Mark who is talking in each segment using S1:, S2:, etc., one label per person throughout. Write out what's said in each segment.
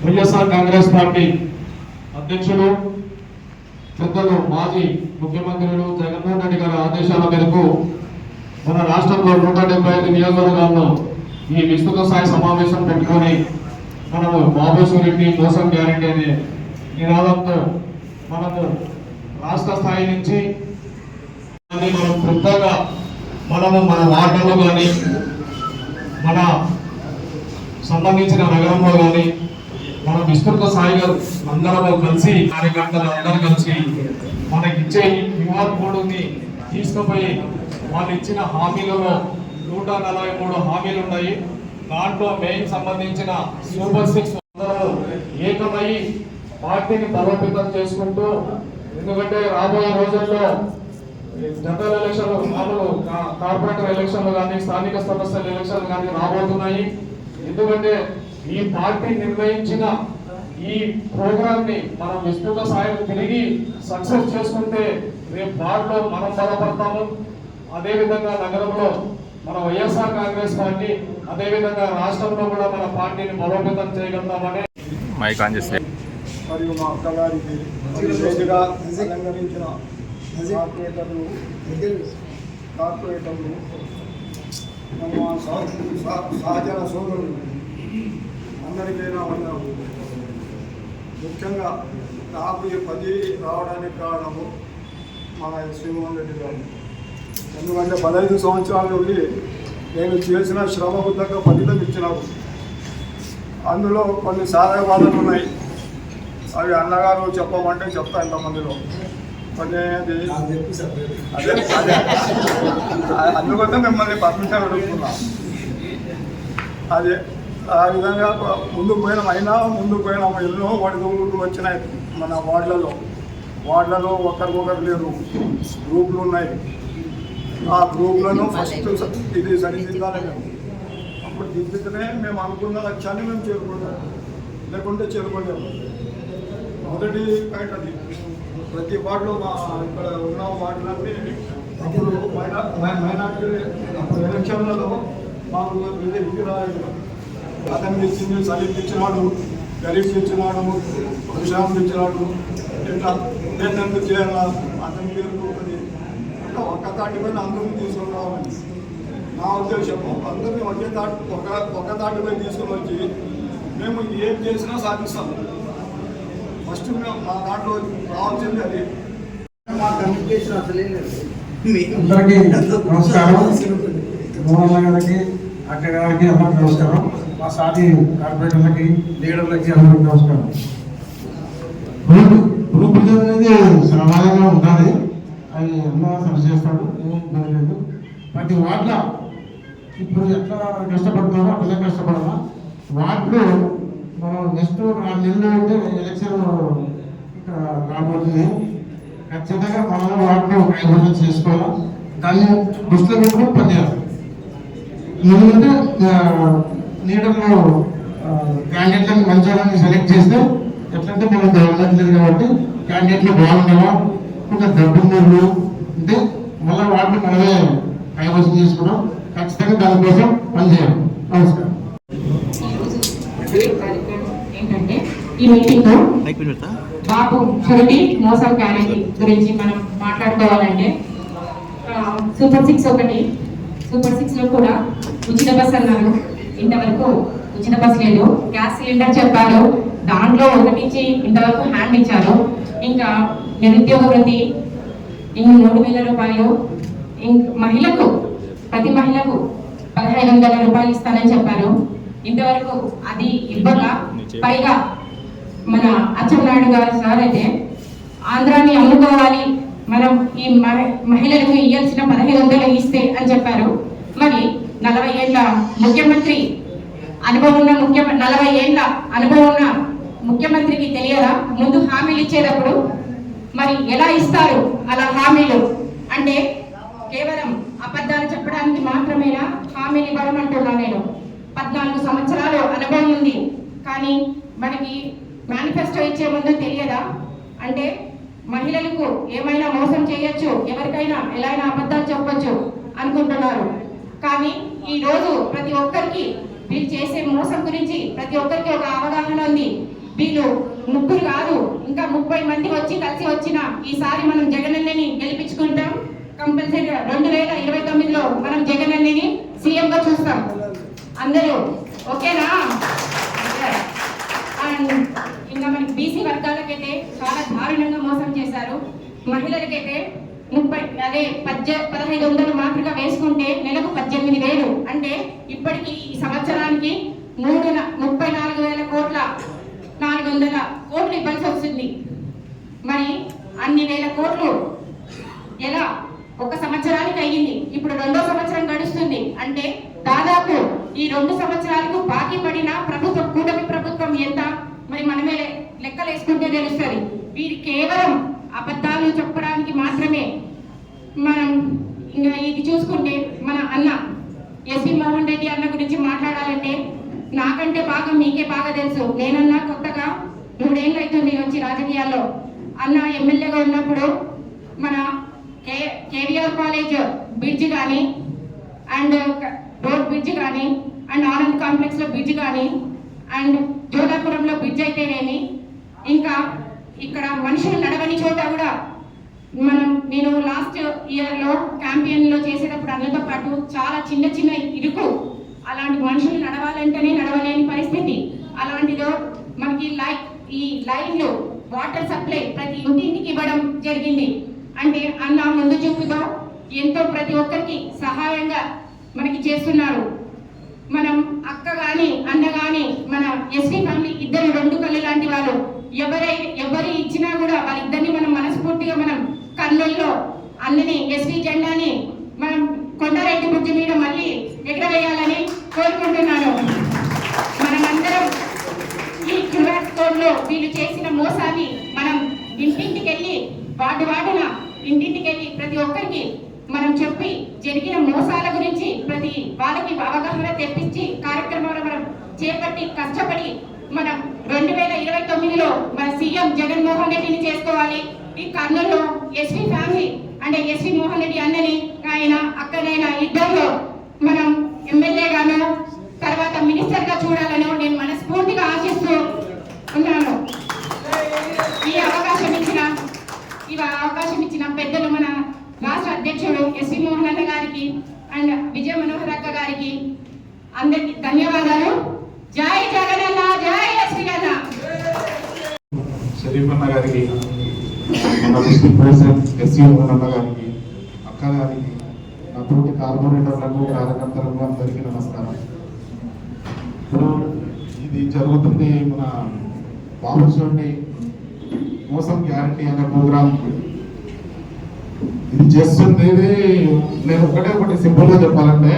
S1: YSR Congress party అధ్యక్షులు పెద్దలు మాజీ ముఖ్యమంత్రులు జగన్మోహన్ రెడ్డి గారి ఆదేశాల మేరకు మన రాష్ట్రంలో 175 నియోజకవర్గాల్లో ఈ విస్తృత స్థాయి సమావేశం పెట్టుకొని మనము బాబు సూరెడ్డి మోసం గ్యారెంటీ అనే నినాదంతో మనము రాష్ట్ర స్థాయి నుంచి మనం క్లుప్తంగా మనము మన వార్డులో కానీ మన సంబంధించిన నగరంలో కానీ మన విస్తృత స్థాయిగా అందరూ కలిసి కార్యకర్తలు అందరూ కలిసి మనకిచ్చే క్యూఆర్ కోడ్ని తీసుకుపోయి వాళ్ళు ఇచ్చిన హామీలలో 143 హామీలు ఉన్నాయి. దాంట్లో మెయిన్ సంబంధించిన సూపర్ 6 అందరూ ఏకమై పార్టీని బలోపేతం చేసుకుంటూ, ఎందుకంటే రాబోయే రోజుల్లో జనరల్ ఎలక్షన్లు, మామూలు కార్పొరేటర్ ఎలక్షన్లు కానీ స్థానిక సంస్థల ఎలక్షన్లు కానీ రాబోతున్నాయి. ఎందుకంటే ఈ పార్టీ నిర్ణయించిన ఈ ప్రోగ్రామ్ ని మనం విస్తృత స్థాయిలో తిరిగి సక్సెస్ చేసుకుంటే రేపు వార్డులో మనం బలపడతాము. అదేవిధంగా నగరంలో మన వైఎస్ఆర్ కాంగ్రెస్ పార్టీ, అదేవిధంగా రాష్ట్రంలో కూడా మన పార్టీని బలోపేతం చేయగలుగుతామని
S2: మరియు మా అక్కగారికి అలంకరించిన కార్పొరేటర్లు మా సహచర సోదరులు అందరికైనా వందనం. ముఖ్యంగా నాకు ఈ పది రావడానికి కారణము మన శ్రీమోహన్ రెడ్డి గారు. ఎందుకంటే 15 సంవత్సరాల నుండి నేను చేసిన శ్రమకు తగ్గ ఫలితం ఇచ్చినారు. అందులో కొన్ని సాధకబాధలు ఉన్నాయి, అవి అన్నగారు చెప్పమంటే చెప్తా ఇంతమందిలో కొన్ని. అదే అందుకోసం మిమ్మల్ని పర్మిషన్ అడుగుతున్నా. అదే ఆ విధంగా ముందుకు పోయినాము. ఎన్నో ఒడిదుడుకులు వచ్చినాయి మన వార్డులలో ఒకరికొకరు లేరు, గ్రూపులు ఉన్నాయి. ఆ గ్రూపులను ఫస్ట్ ఇది సరిదిద్దాలి మేము. అప్పుడు దిద్దుతూనే మేము అనుకున్న లక్ష్యాన్ని మేము చేరుకుంటాం, లేకుంటే చేరుకోలేము. మొదటి పాయింట్ అది. ప్రతి వార్డులో మా ఇక్కడ ఉన్న వార్డులన్నీ అప్పుడు మైనార్టీ ఎలక్షన్లలో మాకు ఇది రాలేదు. అతనికి ఇచ్చింది సలీం ఇచ్చినాడు, గరీబ్ ఇచ్చినాడు, ప్రశాంత్ ఇచ్చినాడు. ఇట్లా నేను చేయాలా అతని పేరు ఒకటి అంటే ఒక్క తాటిపైన అందరినీ తీసుకొని రావాలని నా ఉద్దేశం. అందరినీ ఒక్క తాటిపై తీసుకొని వచ్చి మేము ఏం చేసినా సాధిస్తాము. ఫస్ట్ మేము మా దాంట్లో రావాల్సింది అది. మా కమ్యూనికేషన్ అసలే
S3: అందరికీ నమస్కారం. మోహన్ గారికి, అక్క గారికి అందరికీ నమస్కారం. మా సాటి కార్పొరేటర్లకి, లీడర్లకి అందరికీ నమస్కారం. గ్రూప్ అనేది సమానంగా ఉండాలి, అది అన్న సరి చేస్తాడు, ఏం ఇబ్బంది లేదు. ప్రతి వార్డుల ఇప్పుడు ఎట్లా కష్టపడుతున్నారో అట్లా కష్టపడాలా. వార్డులో మనం నెక్స్ట్ 4 నెలలు అంటే ఎలక్షన్ రాబోతుంది. ఖచ్చితంగా మనం వార్డులో కైవసం చేసుకోవాలా, దాన్ని దృష్టిలో పెట్టుకుని పనిచేయాలి. ఎందుకంటే లీడర్లు క్యాండిడేట్లను మంచి వాళ్ళని సెలెక్ట్ చేస్తే ఎట్లంటే మనం గవర్నమెంట్ కాబట్టి క్యాండిడేట్లు బాగుండవా, కొంచెం డబ్బున్నారు అంటే మళ్ళీ వాటిని మనమే కైవసం చేసుకోవడం, ఖచ్చితంగా దానికోసం పనిచేయాలి. నమస్కారం.
S4: ఏంటంటే ఈ మీటింగ్ బాబు షూరిటీ మోసం గ్యారెంటీ గురించి మనం మాట్లాడుకోవాలంటే సూపర్ 6 లో కూడా ఉచిత బస్ అన్నారు. ఇంతవరకు ఉచిత బస్ లేదు. గ్యాస్ సిలిండర్ చెప్పారు, దాంట్లో ఒకటి ఇచ్చి ఇంతవరకు హ్యాండ్ ఇచ్చారు. ఇంకా నిరుద్యోగ వృత్తి 3,000 రూపాయలు, మహిళకు ప్రతి మహిళకు 1,500 రూపాయలు ఇస్తానని చెప్పారు. ఇంతవరకు అది ఇవ్వక పైగా మన అచ్చెన్నాయుడు గారు సార్ అయితే ఆంధ్రాన్ని అమ్ముకోవాలి, మనం ఈ మహిళలకు ఇవ్వాల్సిన 1,500 ఇస్తే అని చెప్పారు. మరి 40 ఏళ్ళ ముఖ్యమంత్రి అనుభవం ఉన్న 40 ఏళ్ళ అనుభవం ఉన్న ముఖ్యమంత్రికి తెలియదా? ముందు హామీలు ఇచ్చేటప్పుడు మరి ఎలా ఇస్తారు అలా హామీలు? అంటే కేవలం అబద్ధాలు చెప్పడానికి మాత్రమేనా హామీలు ఇవ్వడం అంటున్నా నేను. 14 సంవత్సరాలు అనుభవం ఉంది, కానీ మనకి మేనిఫెస్టో ఇచ్చే ముందు తెలియదా? అంటే మహిళలకు ఏమైనా మోసం చేయొచ్చు, ఎవరికైనా ఎలా అయినా అబద్ధాలు చెప్పొచ్చు అనుకుంటున్నారు. కానీ ఈ రోజు ప్రతి ఒక్కరికి వీళ్ళు చేసే మోసం గురించి ప్రతి ఒక్కరికి ఒక అవగాహన ఉంది. వీళ్ళు ముగ్గురు కాదు, ఇంకా 30 మంది వచ్చి కలిసి వచ్చిన ఈసారి మనం జగనన్నని గెలిపించుకుంటాం. కంపల్సరీగా 2029లో మనం జగనన్నని సీఎం గా చూస్తాం. అందరూ ఓకేనా? అండ్ ఇంకా మనకి బీసీ వర్గాలకైతే చాలా దారుణంగా మోసం చేశారు. మహిళలకైతే 1500 మాత్రమే వేసుకుంటే నెలకు 18,000. అంటే ఇప్పటికి ఈ సంవత్సరానికి 34,000 కోట్ల 400 కోట్లు ఇవ్వాల్సి వస్తుంది. మరి అన్ని వేల కోట్లు ఎలా ఒక సంవత్సరానికి అయ్యింది? ఇప్పుడు 2వ సంవత్సరం గడుస్తుంది. అంటే దాదాపు ఈ 2 సంవత్సరాలకు బాకీ పడిన ప్రభుత్వం, కూటమి ప్రభుత్వం ఎంత మరి మనమే లెక్కలు వేసుకుంటే తెలుస్తుంది. వీరు కేవలం అబద్ధాలు చెప్పడానికి మాత్రమే. మనం ఇంకా ఇది చూసుకుంటే మన అన్న ఎస్వి మోహన్ రెడ్డి అన్న గురించి మాట్లాడాలంటే నాకంటే బాగా మీకే బాగా తెలుసు. నేనన్నా కొత్తగా 3 ఏళ్ళు అవుతుంది వచ్చి రాజకీయాల్లో. అన్న ఎమ్మెల్యేగా ఉన్నప్పుడు మన కేవీఆర్ కాలేజ్ బ్రిడ్జ్ కానీ, అండ్ రోడ్ బ్రిడ్జ్ కానీ, అండ్ ఆనంద్ కాంప్లెక్స్ లో బ్రిడ్జ్ కానీ, అండ్ జోలాపురంలో బ్రిడ్జ్ అయితేనేమి, ఇంకా ఇక్కడ మనుషులు నడవని చోట కూడా నేను లాస్ట్ ఇయర్ లో క్యాంపెయిన్ లో చేసేటప్పుడు అన్నతో పాటు చాలా చిన్న చిన్న ఇరుకు, అలాంటి మనుషులు నడవాలంటేనే నడవలేని పరిస్థితి. అలాంటిదో మనకి ఈ లైన్లు వాటర్ సప్లై ప్రతి ఇంటింటికి ఇవ్వడం జరిగింది. అంటే అన్న ముందు చూపుగా ఎంతో ప్రతి ఒక్కరికి సహాయంగా మనకి చేస్తున్నారు. మనం అక్క గాని అన్న గాని మన ఎస్వి ఫ్యామిలీ ఇద్దరు 2 కళ్ళు లాంటి వాళ్ళు. ఎవరి ఇచ్చినా కూడా వాళ్ళిద్దరిని మనం మనస్ఫూర్తిగా మనం కర్నూలులో అన్నని ఎస్వి జెండాని మనం కొండారెడ్డి బ్రిడ్జి మీద మళ్ళీ ఎగరవేయాలని కోరుకుంటున్నాను. మనమందరం ఈ క్యూఆర్ కోడ్ లో వీళ్ళు చేసిన మోసాన్ని మనం ఇంటింటికి వెళ్ళి వార్డున ఇంటింటికి వెళ్ళి ప్రతి ఒక్కరికి మనం చెప్పి జరిగిన మోసాల గురించి ప్రతి వాళ్ళకి అవగాహన తెప్పించి కార్యక్రమాలు మనం చేపట్టి కష్టపడి మనం 2029లో మన సీఎం జగన్మోహన్ రెడ్డిని చేసుకోవాలి. ఈ కర్నూలులో ఎస్వి ఫ్యామిలీ అంటే ఎస్వి మోహన్ రెడ్డి అన్నని ఆయన అక్కనైనా ఇద్దరు మనం ఎమ్మెల్యే గాను తర్వాత మినిస్టర్ గా చూడాలని నేను మనస్ఫూర్తిగా ఆశిస్తూ ఉన్నాను. ఈ అవకాశం ఇచ్చిన పెద్దలు మన రాష్ట్ర అధ్యక్షుడు ఎస్వి మోహన్ అన్న గారికి అండ్ విజయ మనోహర్ అక్క గారికి అందరికి ధన్యవాదాలు. జై జగనన్న, జై ఎస్వి అన్న.
S3: షరీఫ్ అన్న గారికి, మన డిస్ట్రిక్ట్ ప్రెసిడెంట్ ఎస్వి మోహన్ అన్న గారికి, అక్క గారికి, నా తోటి కార్పొరేటర్లకు, కార్యకర్తలకు అందరికీ నమస్కారం. ఇప్పుడు ఇది జరుగుతుంది మన బాబుశ్వరుని మోసం గ్యారంటీ అనే ప్రోగ్రామ్. ఇది చేస్తుంది నేను ఒకటి సింపుల్ గా చెప్పాలంటే,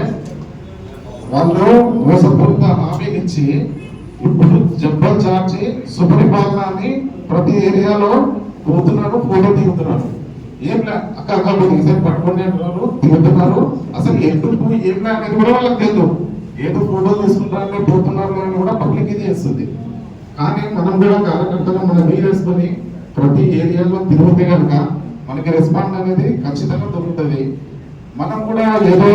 S3: వాళ్ళు మోసపూరిత హామీలు ఇచ్చి ఇప్పుడు జబ్బలు చార్చి సుపరిపాలనని ప్రతి ఏరియాలో పోతున్నారు, ఫోటో దిగుతున్నారు. ఏం లే అక్కడ పట్టుకునే దిగుతున్నారు. అసలు ఎందుకు ఏం లే అనేది కూడా వాళ్ళకి తెలియదు. ఏదో ఫోటో తీసుకుంటారని పోతున్నారు అని కూడా పబ్లిక్ ఇది చేస్తుంది. కానీ మనం కూడా కార్యకర్తలు మనం వేసుకొని ప్రతి ఏరియాలో తిరిగితే కనుక మనకి రెస్పాండ్ అనేది ఖచ్చితంగా దొరుకుతుంది. మనం కూడా ఏదో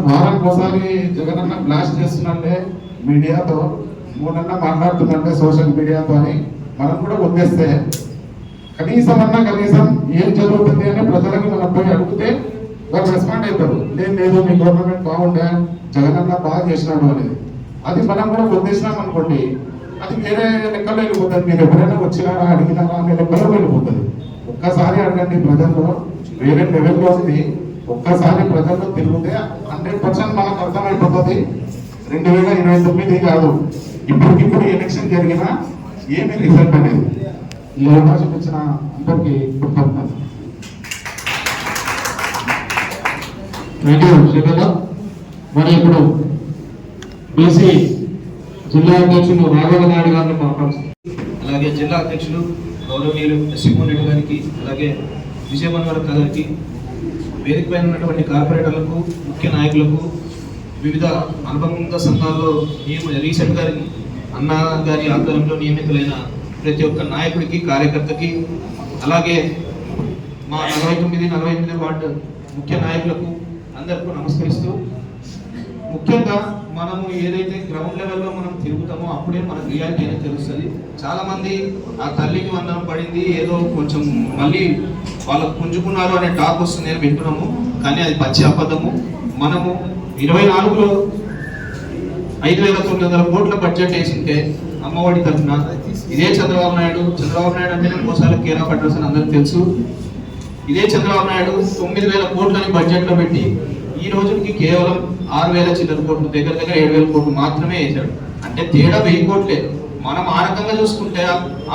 S3: వారానికి ఒకసారి జగనన్న బ్లాస్ట్ చేస్తున్నట్టే మీడియాతో, మూడన్నా మాట్లాడుతున్నట్టే సోషల్ మీడియాతో అని మనం కూడా వదిలేస్తే కనీసం ఏం జరుగుతుంది అని ప్రజలకి మనం పోయి అడిగితే వాళ్ళు రెస్పాండ్ అవుతారు. లేదు మీ గవర్నమెంట్ బాగుండే, జగనన్న బాగా చేసినాడు అనేది. అది మనం కూడా వదిలేసినాం అనుకోండి, అది వేరే లెక్కలో వెళ్ళిపోతుంది. మీరు ఎవరైనా వచ్చినారా అడిగినారా అనే లెక్కలో వెళ్ళిపోతుంది. ఒక్కసారి అడగండి, ప్రజల్లో వేరే లెవెల్లో ఉంది. ఒక్కసారి ప్రజల్లో తిరిగితే 100% మనకు అర్థమైపోతుంది. 2029 కాదు, ఇప్పుడు ఎలక్షన్ జరిగినా ఏమి రిజల్ట్ అనేది. ఈ అవకాశం ఇచ్చిన అందరికీ కృతజ్ఞతలు.
S1: మరి ఇప్పుడు బీసీ జిల్లా అధ్యక్షులు రాఘవ నాయుడు గారిని మాట్లాడుతున్నారు.
S5: అలాగే జిల్లా అధ్యక్షులు గౌరవనీయులు సింహన్ రెడ్డి గారికి, అలాగే విజయమన్వరక్క గారికి, వేదిక పైన ఉన్నటువంటి కార్పొరేటర్లకు, ముఖ్య నాయకులకు, వివిధ అనుబంధ సంఘాల్లో రీసెంట్ గారి అన్న గారి ఆధ్వర్యంలో నియమితులైన ప్రతి ఒక్క నాయకుడికి, కార్యకర్తకి, అలాగే మా 49 వార్డు ముఖ్య నాయకులకు అందరికీ నమస్కరిస్తూ, ముఖ్యంగా మనము ఏదైతే గ్రౌండ్ లెవెల్లో మనం తిరుగుతామో అప్పుడే మనకు రియాలిటీ అనేది తెలుస్తుంది. చాలామంది ఆ తల్లికి వందనం పడింది, ఏదో కొంచెం మళ్ళీ వాళ్ళకు పుంజుకున్నారు అనే టాక్ వస్తుంది అని వింటున్నాము, కానీ అది పచ్చి అబద్ధము. మనము 24లో 5,900 కోట్ల బడ్జెట్ వేసింటే అమ్మఒడి తరఫున ఇదే చంద్రబాబు నాయుడు అంటే మోసాల కేర్ ఆఫ్ అడ్రస్ అని అందరికీ తెలుసు. ఇదే చంద్రబాబు నాయుడు 9,000 కోట్లని బడ్జెట్లో పెట్టి ఈ రోజుకి కేవలం 6,000 చిల్లర కోట్లు, దగ్గర 7,000 కోట్లు మాత్రమే వేశాడు. అంటే తేడా 1000 కోట్లే. మనం ఆ రకంగా చూసుకుంటే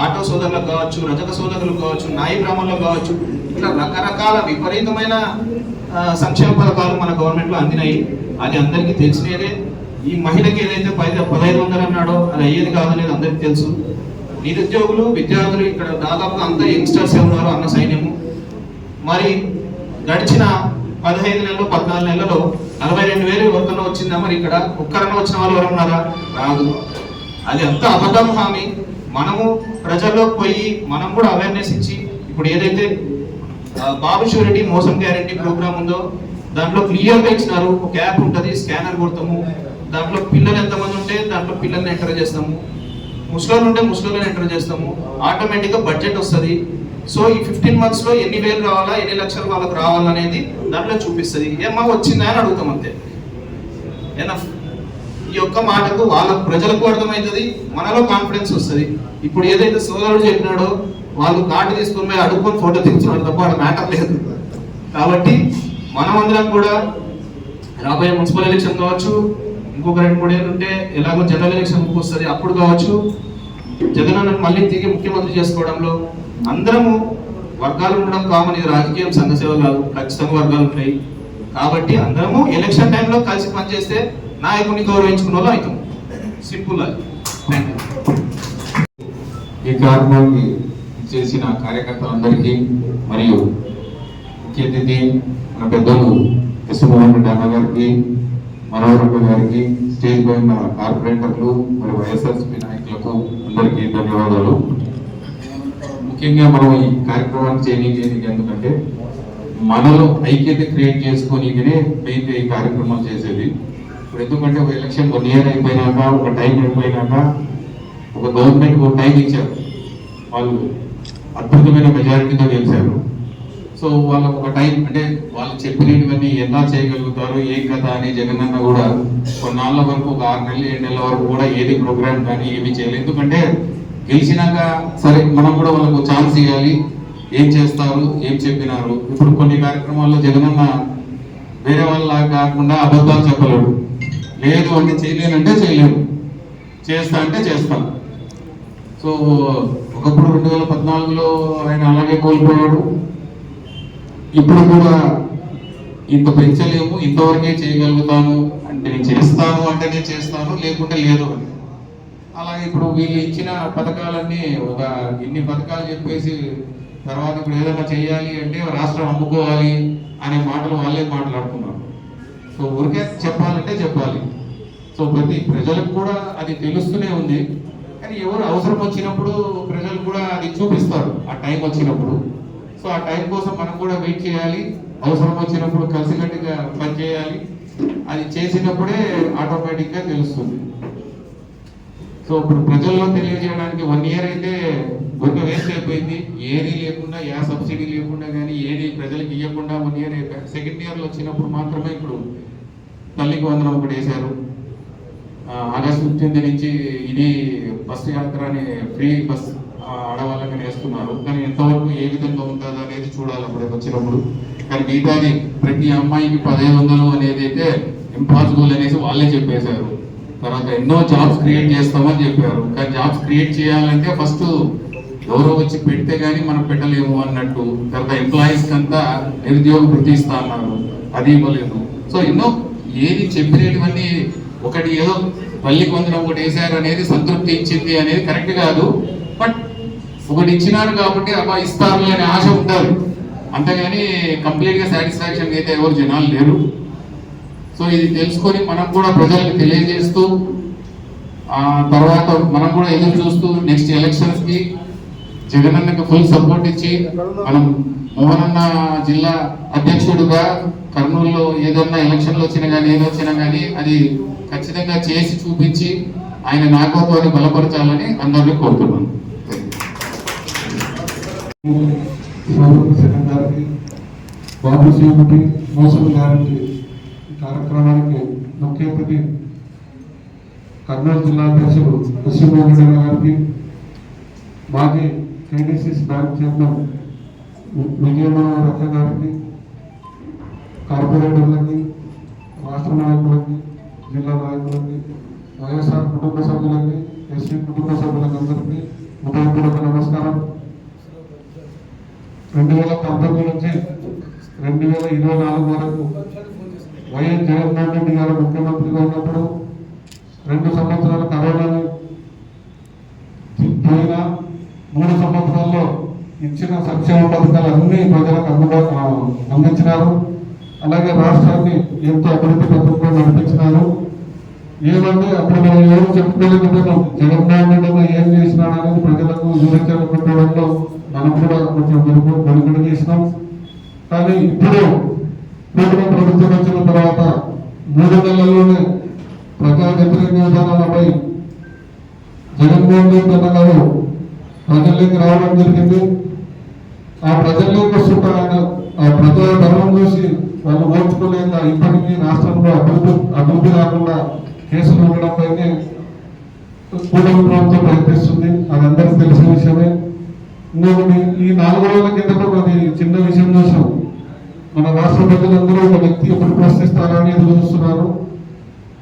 S5: ఆటో సోదరులకు కావచ్చు, రజక సోదరులకు కావచ్చు, నాయి బ్రాహ్మణులకు కావచ్చు, ఇట్లా రకరకాల విపరీతమైన సంక్షేమ పథకాలు మన గవర్నమెంట్లో అందినాయి. అది అందరికీ తెలిసినదే. ఈ మహిళకి ఏదైతే 1,500 అన్నాడో అది అయ్యేది కాదనేది అందరికీ తెలుసు. నిరుద్యోగులు, విద్యార్థులు ఇక్కడ దాదాపుగా అంతా యంగ్స్టర్సే ఉన్నారు అన్న సైన్యము. మరి గడిచిన 15 నెలలు 14 నెలలలో 42,000 ఎవరికన్నా వచ్చిందా? మరి ఇక్కడ ఒక్కరన్నా వచ్చిన వాళ్ళు ఎవరు ఉన్నారా? రాదు. అది అంత అబద్ధం హామీ. మనము ప్రజల్లోకి పోయి మనం కూడా అవేర్నెస్ ఇచ్చి, ఇప్పుడు ఏదైతే బాబు షూరిటీ మోసం గ్యారంటీ ప్రోగ్రామ్ ఉందో దాంట్లో క్లియర్గా ఇచ్చినారు. ఒక యాప్ ఉంటుంది, స్కానర్ కొడతాము, దాంట్లో పిల్లలు ఎంతమంది ఉంటే దాంట్లో పిల్లల్ని ఎంటర్ చేస్తాము, ముసలోళ్ళు ఉంటే ముసలోళ్ళని ఎంటర్ చేస్తాము, ఆటోమేటిక్గా బడ్జెట్ వస్తుంది. సో ఈ 15 months లో ఎన్ని వేలు రావాలా, ఎన్ని లక్షలు వాళ్ళకి రావాలనేది దాంట్లో చూపిస్తుంది. ఏమా వచ్చిందా అని అడుగుతాం అంతే. ఎనఫ్. ఈ ఒక్క మాటకు వాళ్ళ ప్రజలకు అర్థమవుతుంది, మనలో కాన్ఫిడెన్స్ వస్తుంది. ఇప్పుడు ఏదైతే సోదరుడు చెప్పినాడో వాళ్ళు కార్డు తీసుకుని పోయి అడుక్కొని ఫోటో తీస్తున్నారు తప్ప వాడు మ్యాటర్ లేదు. కాబట్టి మనమందరం కూడా రాబోయే మున్సిపల్ ఎలక్షన్ కావచ్చు, ఇంకొక 2-3 ఏళ్ళు ఉంటే ఎలాగో జనరల్ ఎలక్షన్ వస్తుంది, అప్పుడు కావచ్చు జగన్ మళ్ళీ తిరిగి ముఖ్యమంత్రి చేసుకోవడంలో అందరము వర్గాలు ఉండడం కామన్. ఇది రాజకీయం, సంఘ సేవ కాదు, ఖచ్చితంగా వర్గాలు ఉంటాయి. కాబట్టి అందరము ఎలక్షన్ టైంలో కలిసి పనిచేస్తే నాయకుడిని గౌరవించుకున్న వాళ్ళు అవుతాం. సింపుల్ అది.
S6: ఈ కార్యక్రమాన్ని చేసిన కార్యకర్తలందరికీ మరియు ముఖ్య అతిథి మన పెద్దలు కృష్ణమోహన్ రెడ్డి అన్న గారికి, మనోహరమ్మ గారికి, స్టేజ్ పై ఉన్న కార్పొరేటర్లు మరియు వైఎస్ఆర్సీపీ నాయకులకు అందరికీ ధన్యవాదాలు. ముఖ్యంగా మనం ఈ కార్యక్రమాన్ని చేయడానికి ఎందుకంటే మనలో ఐక్యత క్రియేట్ చేసుకోనికనే మెయిన్ ఈ కార్యక్రమాలు చేసేది. ఇప్పుడు ఎందుకంటే ఒక ఎలక్షన్ 1 year అయిపోయినాక, ఒక టైం అయిపోయినాక ఒక గవర్నమెంట్ ఒక టైం ఇచ్చారు, వాళ్ళు అద్భుతమైన మెజారిటీతో గెలిచారు. సో వాళ్ళకు ఒక టైం అంటే వాళ్ళు చెప్పినవన్నీ ఎలా చేయగలుగుతారు, ఏం కదా అని జగనన్న కూడా కొన్నాళ్ళ వరకు ఒక 6 నెలలు 7 నెలల వరకు కూడా ఏది ప్రోగ్రామ్ కానీ ఏమి చేయలేదు. ఎందుకంటే గెలిచినాక సరే మనం కూడా వాళ్ళకు ఛాన్స్ ఇవ్వాలి, ఏం చేస్తారు, ఏం చెప్పినారు. ఇప్పుడు కొన్ని కార్యక్రమాల్లో జగనన్న వేరే వాళ్ళ కాకుండా అబద్ధాలు చెప్పలేడు. లేదు అంటే చేయలేనంటే చేయలేడు, చేస్తా అంటే చేస్తాను. సో ఒకప్పుడు 2014లో ఆయన అలాగే కోల్పోయాడు. ఇప్పుడు కూడా ఇంత పెంచలేము, ఇంతవరకే చేయగలుగుతాను అంటే నేను చేస్తాను అంటేనే చేస్తాను, లేకుంటే లేదు అని. అలాగే ఇప్పుడు వీళ్ళు ఇచ్చిన పథకాలన్నీ ఒక ఇన్ని పథకాలు చెప్పేసి తర్వాత ఇప్పుడు ఏదైనా చేయాలి అంటే రాష్ట్రం అమ్ముకోవాలి అనే మాటలు వాళ్ళే మాట్లాడుతున్నారు. సో ఊరికే చెప్పాలంటే చెప్పాలి. సో ప్రతి ప్రజలకు కూడా అది తెలుస్తూనే ఉంది. కానీ ఎవరు అవసరం వచ్చినప్పుడు ప్రజలు కూడా అది చూపిస్తారు ఆ టైం వచ్చినప్పుడు. సో ఆ టైం కోసం మనం కూడా వెయిట్ చేయాలి, అవసరం వచ్చినప్పుడు కలిసికట్టుగా పనిచేయాలి. అది చేసినప్పుడే ఆటోమేటిక్గా తెలుస్తుంది. సో ఇప్పుడు ప్రజల్లో తెలియజేయడానికి 1 year అయితే ఒక వేస్ట్ అయిపోయింది. ఏది లేకుండా, ఏ సబ్సిడీ లేకుండా కానీ ఏది ప్రజలకు ఇవ్వకుండా 1 year అయిపోయింది. 2nd yearలో వచ్చినప్పుడు మాత్రమే ఇప్పుడు తల్లికి వందనం ఒకటి వేశారు. ఆగస్టు 15 నుంచి ఇది బస్సు యాత్ర అని ఫ్రీ బస్ ఆడవాళ్ళకని వేస్తున్నారు. కానీ ఎంతవరకు ఏ విధంగా ఉంటుందో అనేది చూడాలి అప్పుడు వచ్చినప్పుడు. కానీ మిగతాది ప్రతి అమ్మాయికి 1,500 అనేది అయితే ఇంపాసిబుల్ అనేసి వాళ్ళే చెప్పేశారు. తర్వాత ఎన్నో జాబ్స్ క్రియేట్ చేస్తామని చెప్పారు. కానీ జాబ్స్ క్రియేట్ చేయాలంటే ఫస్ట్ ఎవరో వచ్చి పెడితే కానీ మనం పెట్టలేము అన్నట్టు. తర్వాత ఎంప్లాయీస్కి అంతా నిరుద్యోగ వృత్తి ఇస్తా అన్నారు, అది ఇవ్వలేదు. సో ఎన్నో ఏది చెప్పినవన్నీ ఒకటి ఏదో తల్లికి వందనం ఒకటి వేశారు అనేది సంతృప్తి ఇచ్చింది అనేది కరెక్ట్ కాదు. బట్ ఒకటి ఇచ్చినారు కాబట్టి అబ్బా ఇస్తారు అనే ఆశ ఉంటుంది, అంతేగాని కంప్లీట్ గా సాటిస్ఫాక్షన్ అయితే ఎవరు జనాలు లేరు. సో ఇది తెలుసుకొని మనం కూడా ప్రజలకు తెలియజేస్తూ ఆ తర్వాత మనం కూడా ఎదురు చూస్తూ నెక్స్ట్ ఎలక్షన్స్ కి జగనన్నకి ఫుల్ సపోర్ట్ ఇచ్చి మనం మోహనన్న జిల్లా అధ్యక్షుడుగా కర్నూలులో ఏదన్నా ఎలక్షన్లు వచ్చినా కానీ ఏది వచ్చినా కానీ అది ఖచ్చితంగా చేసి చూపించి ఆయన నాయకత్వాన్ని బలపరచాలని అందరినీ కోరుతున్నాను.
S3: గారికి, బాబు శ్రీమతి మోసం గారికి కార్యక్రమానికి ముఖ్య అతిథి కర్నూలు జిల్లా అధ్యక్షుడు కృష్ణమోహన్ రెడ్డి గారికి, మాజీ కేడీసీసీ బ్యాంక్ చైర్మన్ విజయనారాయణ గారికి, కార్పొరేటర్లకి, రాష్ట్ర నాయకులకి, జిల్లా నాయకులకి, వైఎస్ఆర్ కుటుంబ సభ్యులకి, ఎస్సీ కుటుంబ సభ్యులకి అందరికీ హృదయపూర్వక నమస్కారం. 2019 నుంచి 2024 వరకు వైఎస్ జగన్మోహన్ రెడ్డి గారు ముఖ్యమంత్రిగా ఉన్నప్పుడు 2 సంవత్సరాలు కరోనాని పోయిన 3 సంవత్సరాల్లో ఇచ్చిన సంక్షేమ పథకాలు అన్ని ప్రజలకు అందించినారు. అలాగే రాష్ట్రాన్ని ఎంతో అభివృద్ధి పథకంలో నడిపించినారు. ఏమంటే అప్పుడు మనం ఎవరు చెప్పుకోలేకపోతున్నాం, జగన్మోహన్ రెడ్డి ఏం చేసినాడు అనేది ప్రజలకు వివరించకపోవడంలో మనం కూడా కొంచెం వెనుకడు చేసినాం. కానీ ఇప్పుడు ప్రభుత్వం వచ్చిన తర్వాత 3 నెలల్లోనే ప్రజా వ్యతిరేక విధానాలపై జగన్మోహన్ రెడ్డి అన్న గారు ప్రజల్లోకి రావడం జరిగింది. ఆ ప్రజల్లోకి వస్తుంటే ఆయన ఆ ప్రజా ధర్మం చూసి వాళ్ళు ఓర్చుకోలేక ఇప్పటికీ రాష్ట్రంలో అభివృద్ధి రాకుండా కేసులు ఉండడంపైనే కూటమి ప్రభుత్వం ప్రయత్నిస్తుంది. అది అందరికీ తెలిసిన విషయమే. ఇంకొకటి, ఈ 4 రోజుల కిందట అది చిన్న విషయం చూసాం. మన రాష్ట్ర ప్రజలందరూ ఒక వ్యక్తి ఎప్పుడు ప్రశ్నిస్తారని ఎదురు చూస్తున్నారు.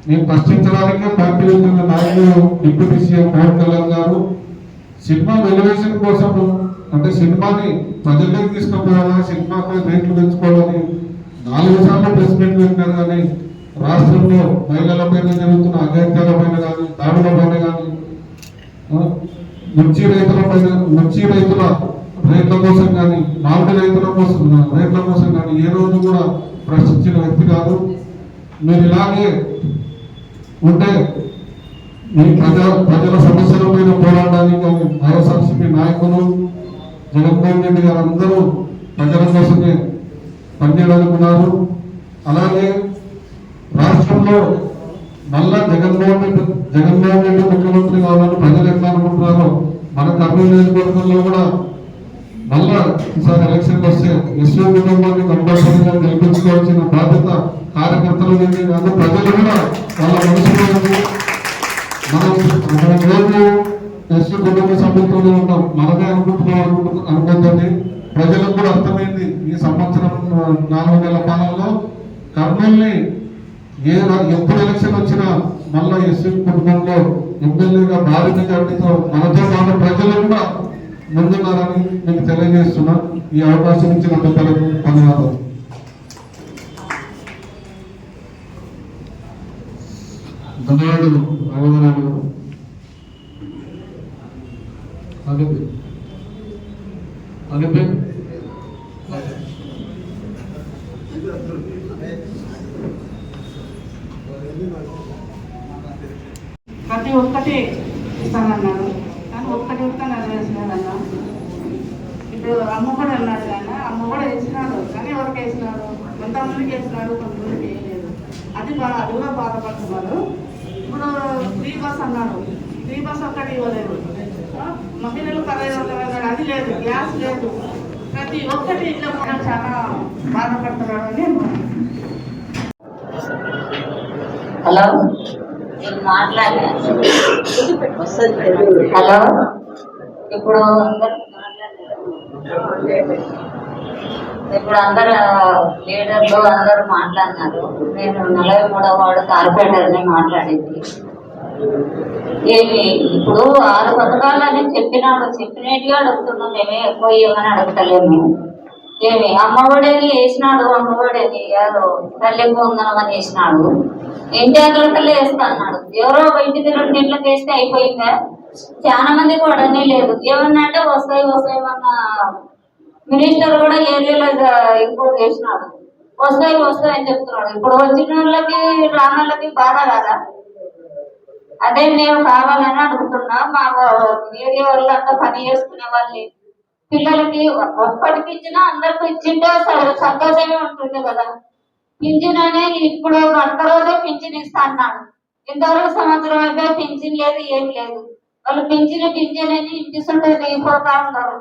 S3: నేను ప్రశ్నించడానికే పార్టీ నాయకులు డిప్యూటీ సీఎం పవన్ కళ్యాణ్ గారు సినిమా వెల్యువేషన్ కోసం, అంటే సినిమాని ప్రజల్లోకి తీసుకుపోవాలని, సినిమాపై రేట్లు పెంచుకోవాలని 4 సార్లు ప్రెస్ మీట్ పెట్టినారు. కానీ రాష్ట్రంలో మహిళలపైన జరుగుతున్న అఘాయిత్యాలపైన కానీ, దాడులపైన కానీ, మిర్చి రైతుల రేట్ల కోసం కానీ, మామిడి రైతుల కోసం రేట్ల కోసం కానీ ఏ రోజు కూడా ప్రశ్నించిన వ్యక్తి కాదు. మీరు ఇలాగే ఉంటే మీ ప్రజల సమస్యల పైన పోరాడడానికి కానీ వైఎస్ఆర్సీపీ నాయకులు, జగన్మోహన్ రెడ్డి గారు అందరూ ప్రజల కోసమే పనిచేయాలనుకున్నారు. అలాగే రాష్ట్రంలో మళ్ళా జగన్మోహన్ రెడ్డి ముఖ్యమంత్రి కావాలని ప్రజలు ఎట్లా అనుకుంటున్నారో మన కర్నూలు నియోజకవర్గంలో కూడా మళ్ళా ఈసారి ఎలక్షన్లు వస్తే ఎస్సీ కుటుంబాన్ని కంపల్సరీగా గెలిపించుకోవాల్సిన బాధ్యత కార్యకర్తలు కాదు, ప్రజలు కూడా వాళ్ళ మనసులో మనం రోజు ఎస్సీ కుటుంబ సభ్యులతోనే ఉంటాం, మనమే అనుకుంటుంది. ప్రజలకు కూడా అర్థమైంది ఈ సంవత్సరం 4 నెలల కాలంలో కర్నూలుని ఎప్పుడు ఎలక్షన్ వచ్చినా మళ్ళా ఎస్సీ కుటుంబంలో ఎమ్మెల్యేగా భారీ మెజార్టీతో మనతో పాటు ప్రజలు కూడా ముందున్నారని మీకు తెలియజేస్తున్నా. ఈ అవకాశం ఇచ్చిన పెద్దలకు ధన్యవాదాలు.
S1: ధన్యవాదాలు రాఘవనాయుడు గారు.
S7: ప్రతి ఒక్కటి ఇస్తానన్నాడు, కానీ ఒక్కటి నెరవేర్చినాడన్న. ఇప్పుడు అమ్మ కూడా అన్నాడు, కానీ అమ్మ కూడా వేసినాడు, కానీ ఎవరికి వేసినాడు? కొంతమందికి వేసినాడు, కొంతమందికి వేయలేదు. అది కూడా బాధపడుతున్నారు. ఇప్పుడు ఫ్రీ బస్ అన్నాడు, ఫ్రీ బస్ ఒక్కటి ఇవ్వలేదు. మహిళలు 1500 అది లేదు, గ్యాస్ లేదు, ప్రతి ఒక్కటి ఇట్లా చాలా బాధపడుతున్నాడు అని.
S8: హలో, మాట్లాడాను. హలో, ఇప్పుడు అందరు లీడర్లు అందరూ మాట్లాడినారు. నేను 43వ వార్డు కార్పొరేటర్ని మాట్లాడేది. ఏమి ఇప్పుడు 6 పథకాలని చెప్పినట్టుగా అడుగుతున్నాం. మేమే ఎక్కువ ఇవ్వమని అడుగుతలేము. ఏమి అమ్మఒడేది వేసినాడు, అమ్మఒడేది ఏదో తల్లి పొందనం అని వేసినాడు. ఎన్టీఆర్లకల్లా వేస్తా అన్నాడు. ఎవరో ఇంటి దగ్గర నీళ్ళకి వేస్తే అయిపోయిందా? చాలా మంది కూడా లేదు. ఏమన్నా అంటే వస్తాయి మన మినిస్టర్ కూడా ఏరియాలో ఇంపోర్ట్ చేసినాడు. వస్తాయి అని చెప్తున్నాడు. ఇప్పుడు వచ్చిన వాళ్ళకి రాని వాళ్ళకి బాధ కదా. అదే నేను కావాలని అడుగుతున్నా. మా ఏరియా వాళ్ళంతా పని చేసుకునే వాళ్ళే పిల్లలకి ఒక్కడికి ఇచ్చినా అందరికి ఇచ్చింటే సంతోషమే ఉంటుంది కదా. పింఛన్ అనేది ఇప్పుడు భర్త రోజే పింఛన్ ఇస్తా అన్నాడు. ఇంతవరకు సంవత్సరం అయితే పింఛన్ లేదు, ఏం లేదు. వాళ్ళు పింఛన్ అని ఇంటిస్తుంటే దిగిపోతా ఉన్నారు.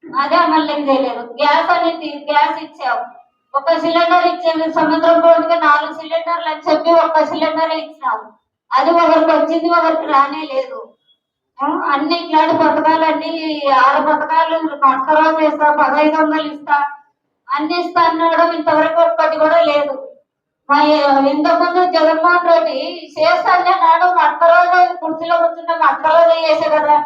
S8: అదే అమలు చేయలేదు. గ్యాస్ అనేది గ్యాస్ ఇచ్చావు, ఒక సిలిండర్ ఇచ్చేది సముద్రం పోటీగా 4 సిలిండర్లు అని చెప్పి ఒక్క సిలిండర్ ఇచ్చినావు. అది ఒకరికి వచ్చింది, ఒకరికి రానే లేదు. అన్ని ఇట్లాంటి పథకాలన్నీ 6 పథకాలు భర్త రోజు ఇస్తా, 1500 ఇస్తా, అన్ని ఇస్తా అన్నాడు. ఇంతవరకు ఒక్కటి కూడా లేదు. ఇంతకుముందు జగన్మోహన్ రెడ్డి చేస్తానే నాడు భర్త రోజు కుర్చీలో కూర్చున్న భర్త రోజు చేసే కదా.